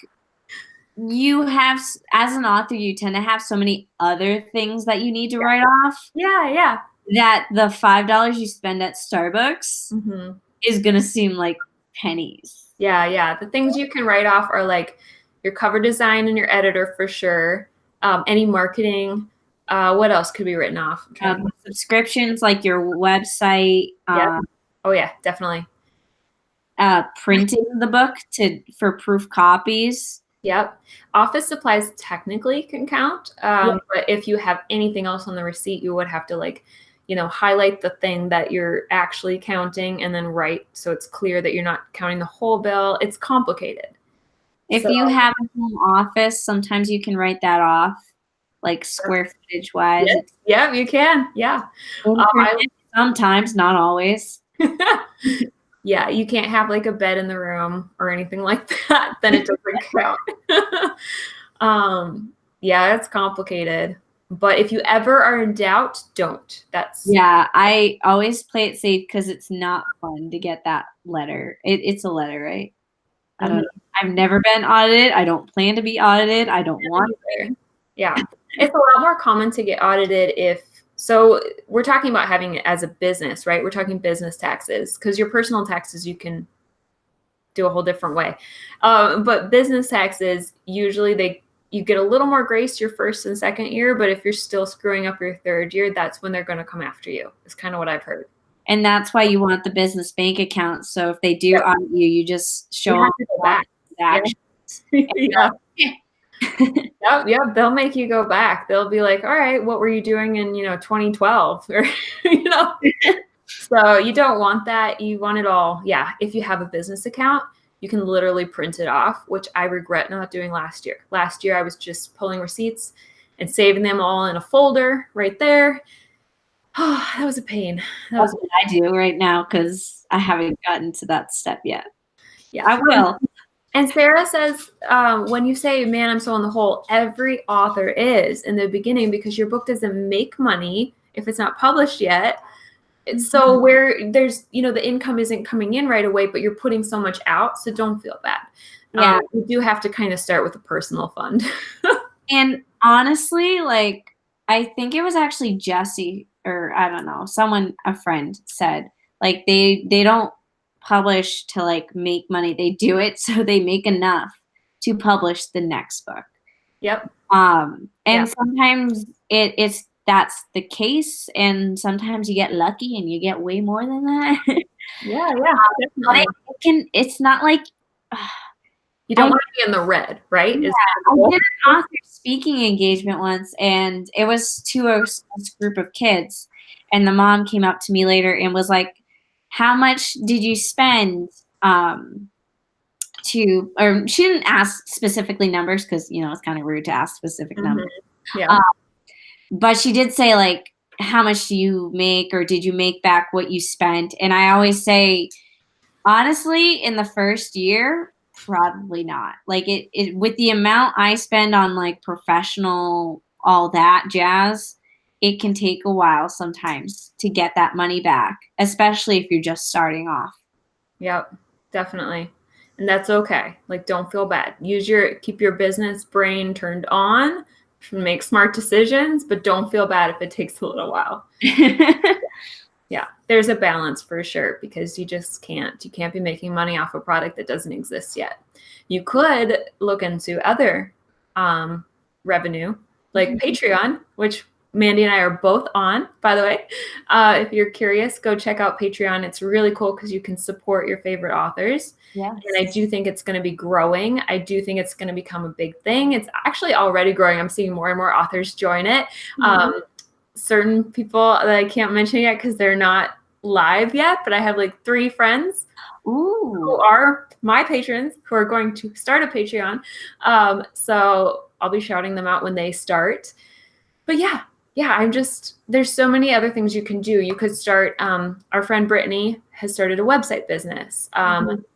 S1: you have, as an author, you tend to have so many other things that you need to write off.
S2: Yeah.
S1: That the $5 you spend at Starbucks is going to seem like pennies.
S2: Yeah. The things you can write off are like your cover design and your editor for sure. Any marketing. What else could be written off?
S1: Subscriptions, like your website.
S2: Yeah. Oh yeah, definitely.
S1: Printing the book for proof copies.
S2: Yep. Office supplies technically can count. But if you have anything else on the receipt, you would have to like, highlight the thing that you're actually counting and then write so it's clear that you're not counting the whole bill. It's complicated.
S1: If you have a home office, sometimes you can write that off, like square footage wise.
S2: Yes. Yeah, you can. Yeah.
S1: Sometimes, not always.
S2: Yeah, you can't have like a bed in the room or anything like that. Then it doesn't count. Yeah, it's complicated. But if you ever are in doubt, don't.
S1: Yeah, I always play it safe because it's not fun to get that letter. It's a letter, right? I don't know. I've never been audited. I don't plan to be audited. I don't want to.
S2: Yeah. It's a lot more common to get audited so we're talking about having it as a business, right? We're talking business taxes because your personal taxes, you can do a whole different way. But business taxes, usually you get a little more grace your first and second year, but if you're still screwing up your third year, that's when they're going to come after you. It's kind of what I've heard.
S1: And that's why you want the business bank account. So if they do audit you, you just show up
S2: back. Yeah. Yeah, they'll make you go back. They'll be like, all right, what were you doing in 2012 or So you don't want that. You want it all. Yeah, if you have a business account, you can literally print it off, which I regret not doing last year. Last year I was just pulling receipts and saving them all in a folder right there. Oh, that was a pain.
S1: That's what I do right now because I haven't gotten to that step yet. Yeah, I will.
S2: And Sarah says, when you say, man, I'm so on the hole, every author is in the beginning because your book doesn't make money if it's not published yet. So where there's, the income isn't coming in right away, but you're putting so much out. So don't feel bad. Yeah. You do have to kind of start with a personal fund.
S1: And honestly, like, I think it was actually Jesse or I don't know, a friend said, like, they don't publish to like make money. They do it so they make enough to publish the next book.
S2: Yep.
S1: And sometimes that's the case, and sometimes you get lucky and you get way more than that.
S2: Yeah.
S1: But it's not like
S2: you don't want to be in the red, right?
S1: Yeah, I did an author speaking engagement once, and it was to a group of kids, and the mom came up to me later and was like, how much did you spend or she didn't ask specifically numbers because, it's kind of rude to ask specific numbers.
S2: Yeah.
S1: But she did say, like, how much do you make or did you make back what you spent? And I always say, honestly, in the first year, probably not. Like it with the amount I spend on like professional, all that jazz, it can take a while sometimes to get that money back, especially if you're just starting off.
S2: Yep, definitely. And that's okay. Like, don't feel bad. Keep your business brain turned on, make smart decisions, but don't feel bad if it takes a little while. Yeah, there's a balance for sure because you just can't. You can't be making money off a product that doesn't exist yet. You could look into other revenue, like Patreon, which Mandi and I are both on, by the way. If you're curious, go check out Patreon. It's really cool because you can support your favorite authors.
S1: Yeah.
S2: And I do think it's going to be growing. I do think it's going to become a big thing. It's actually already growing. I'm seeing more and more authors join it. Certain people that I can't mention yet because they're not live yet, but I have like 3 friends who are my patrons who are going to start a Patreon. So I'll be shouting them out when they start. But yeah, there's so many other things you can do. You could start, our friend Bethany has started a website business.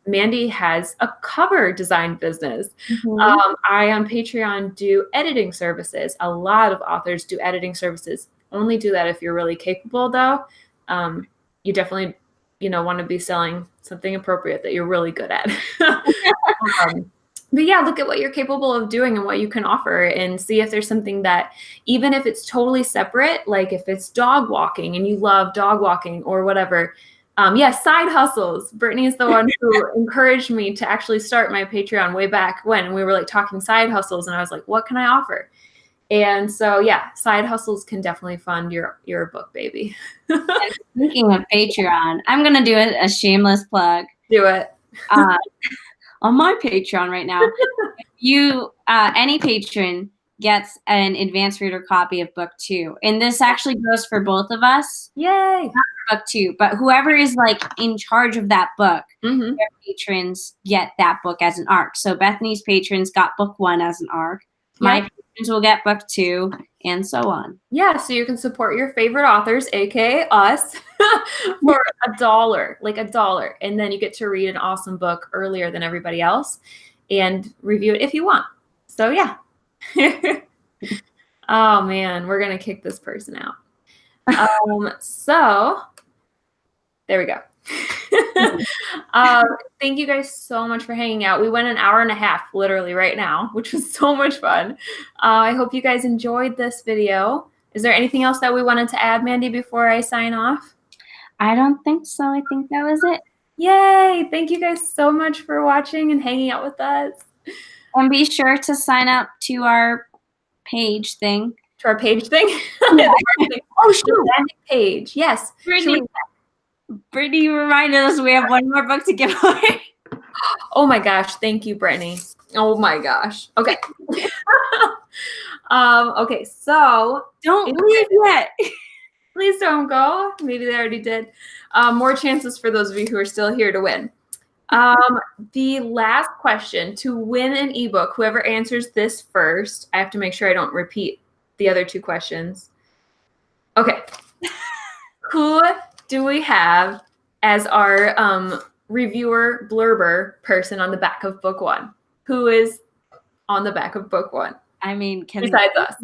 S2: Mandi has a cover design business. I on Patreon do editing services. A lot of authors do editing services. Only do that if you're really capable though. You definitely, want to be selling something appropriate that you're really good at. But yeah, look at what you're capable of doing and what you can offer and see if there's something that, even if it's totally separate, like if it's dog walking and you love dog walking or whatever, Yes, side hustles. Brittany is the one who encouraged me to actually start my Patreon way back when we were like talking side hustles, and I was like, what can I offer? And so, yeah, side hustles can definitely fund your book, baby.
S1: And speaking of Patreon, I'm going to do a shameless plug.
S2: Do it.
S1: On my Patreon right now, you any patron gets an advanced reader copy of book 2. And this actually goes for both of us.
S2: Yay.
S1: Not for book 2, but whoever is like in charge of that book, their patrons get that book as an arc. So Bethany's patrons got book 1 as an arc. My patrons will get book 2, and so on.
S2: Yeah, so you can support your favorite authors, aka us, for $1, like $1. And then you get to read an awesome book earlier than everybody else and review it if you want. So yeah. Oh man, we're gonna kick this person out. So there we go. Thank you guys so much for hanging out. We went an hour and a half literally right now, which was so much fun. I hope you guys enjoyed this video. Is there anything else that we wanted to add, Mandi, before I sign off?
S1: I don't think so. I think that was it.
S2: Yay! Thank you guys so much for watching and hanging out with us.
S1: And be sure to sign up to our page thing.
S2: To our page thing?
S1: Yeah.
S2: Oh, shoot. Page. Yes.
S1: Brittany reminded us we have one more book to give away.
S2: Oh my gosh. Thank you, Brittany. Oh my gosh. Okay. Okay, so
S1: don't leave yet.
S2: Please don't go. Maybe they already did. More chances for those of you who are still here to win. The last question to win an ebook, whoever answers this first, I have to make sure I don't repeat the other 2 questions. Okay. Who do we have as our reviewer blurber person on the back of book 1? Who is on the back of book 1?
S1: I mean,
S2: besides us.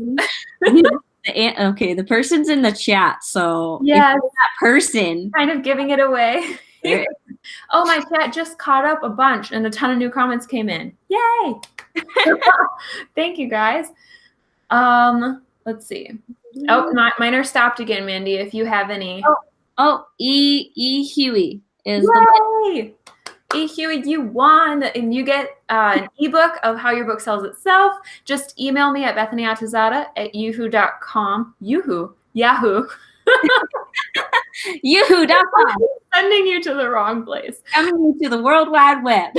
S1: Okay, the person's in the chat, so
S2: yeah,
S1: that person
S2: kind of giving it away. Oh, my chat just caught up a bunch and a ton of new comments came in. Yay! Thank you guys. Let's see. Oh, mine are stopped again, Mandi. If you have any.
S1: Oh, E. Huey is
S2: Yay!
S1: the winner.
S2: E. Huey, you won, and you get an ebook of how your book sells itself. Just email me at bethanyatazadeh@yahoo.com. Yahoo.
S1: Yahoo.com.
S2: Sending you to the wrong place.
S1: Coming you to the World Wide Web.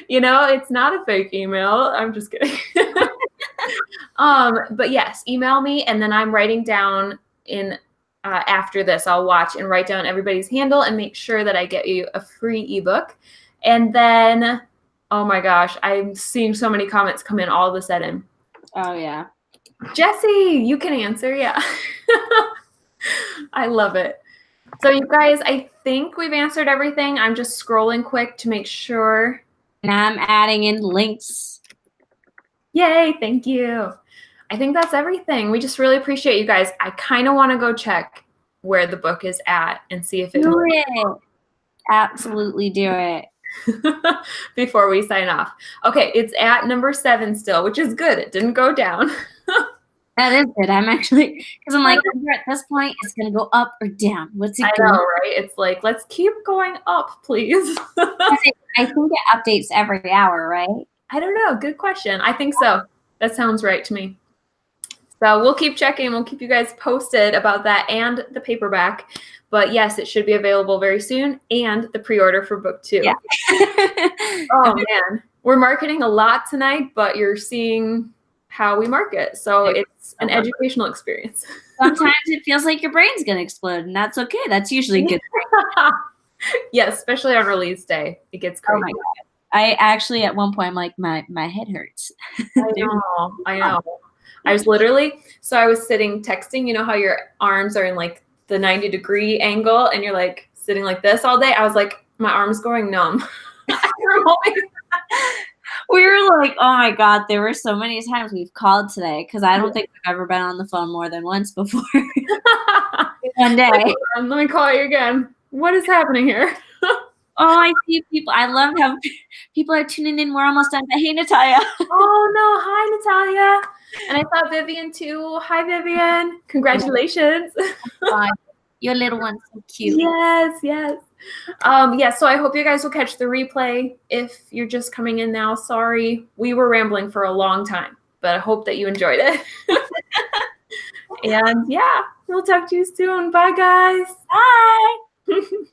S2: You know, it's not a fake email. I'm just kidding. But yes, email me, and then I'm writing down in after this, I'll watch and write down everybody's handle and make sure that I get you a free ebook. And then, oh my gosh, I'm seeing so many comments come in all of a sudden.
S1: Oh yeah.
S2: Jesse, you can answer. Yeah. I love it. So you guys, I think we've answered everything. I'm just scrolling quick to make sure.
S1: And I'm adding in links.
S2: Yay, thank you. I think that's everything. We just really appreciate you guys. I kind of want to go check where the book is at and see if it
S1: do it. Absolutely do it.
S2: Before we sign off. Okay, it's at number 7 still, which is good. It didn't go down.
S1: That is it. I'm actually, because I'm like, at this point, it's going to go up or down. What's it
S2: I know, right? It's like, let's keep going up, please.
S1: I think it updates every hour, right?
S2: I don't know. Good question. I think so. That sounds right to me. So we'll keep checking. We'll keep you guys posted about that and the paperback. But yes, it should be available very soon, and the pre-order for book 2. Yeah. Oh, man. We're marketing a lot tonight, but you're seeing how we market. So it's an educational experience.
S1: Sometimes it feels like your brain's going to explode, and that's okay. That's usually good.
S2: Yes, especially on release day. It gets crazy.
S1: Oh my God. I actually, at one point, I'm like, my head hurts.
S2: I know. I was literally, so I was sitting texting, you know how your arms are in like the 90-degree angle and you're like sitting like this all day? I was like, my arm's going numb.
S1: We were like, oh my God, there were so many times we've called today because I don't think we've ever been on the phone more than once before. One day.
S2: Let me call you again. What is happening here?
S1: Oh, I see people. I love how people are tuning in. We're almost done. Hey, Natalia.
S2: Oh, no. Hi, Natalia. And I saw Vivian, too. Hi, Vivian. Congratulations.
S1: Your little one's so cute.
S2: Yes, yes. Yeah, so I hope you guys will catch the replay. If you're just coming in now, sorry. We were rambling for a long time, but I hope that you enjoyed it. And yeah, we'll talk to you soon. Bye, guys.
S1: Bye.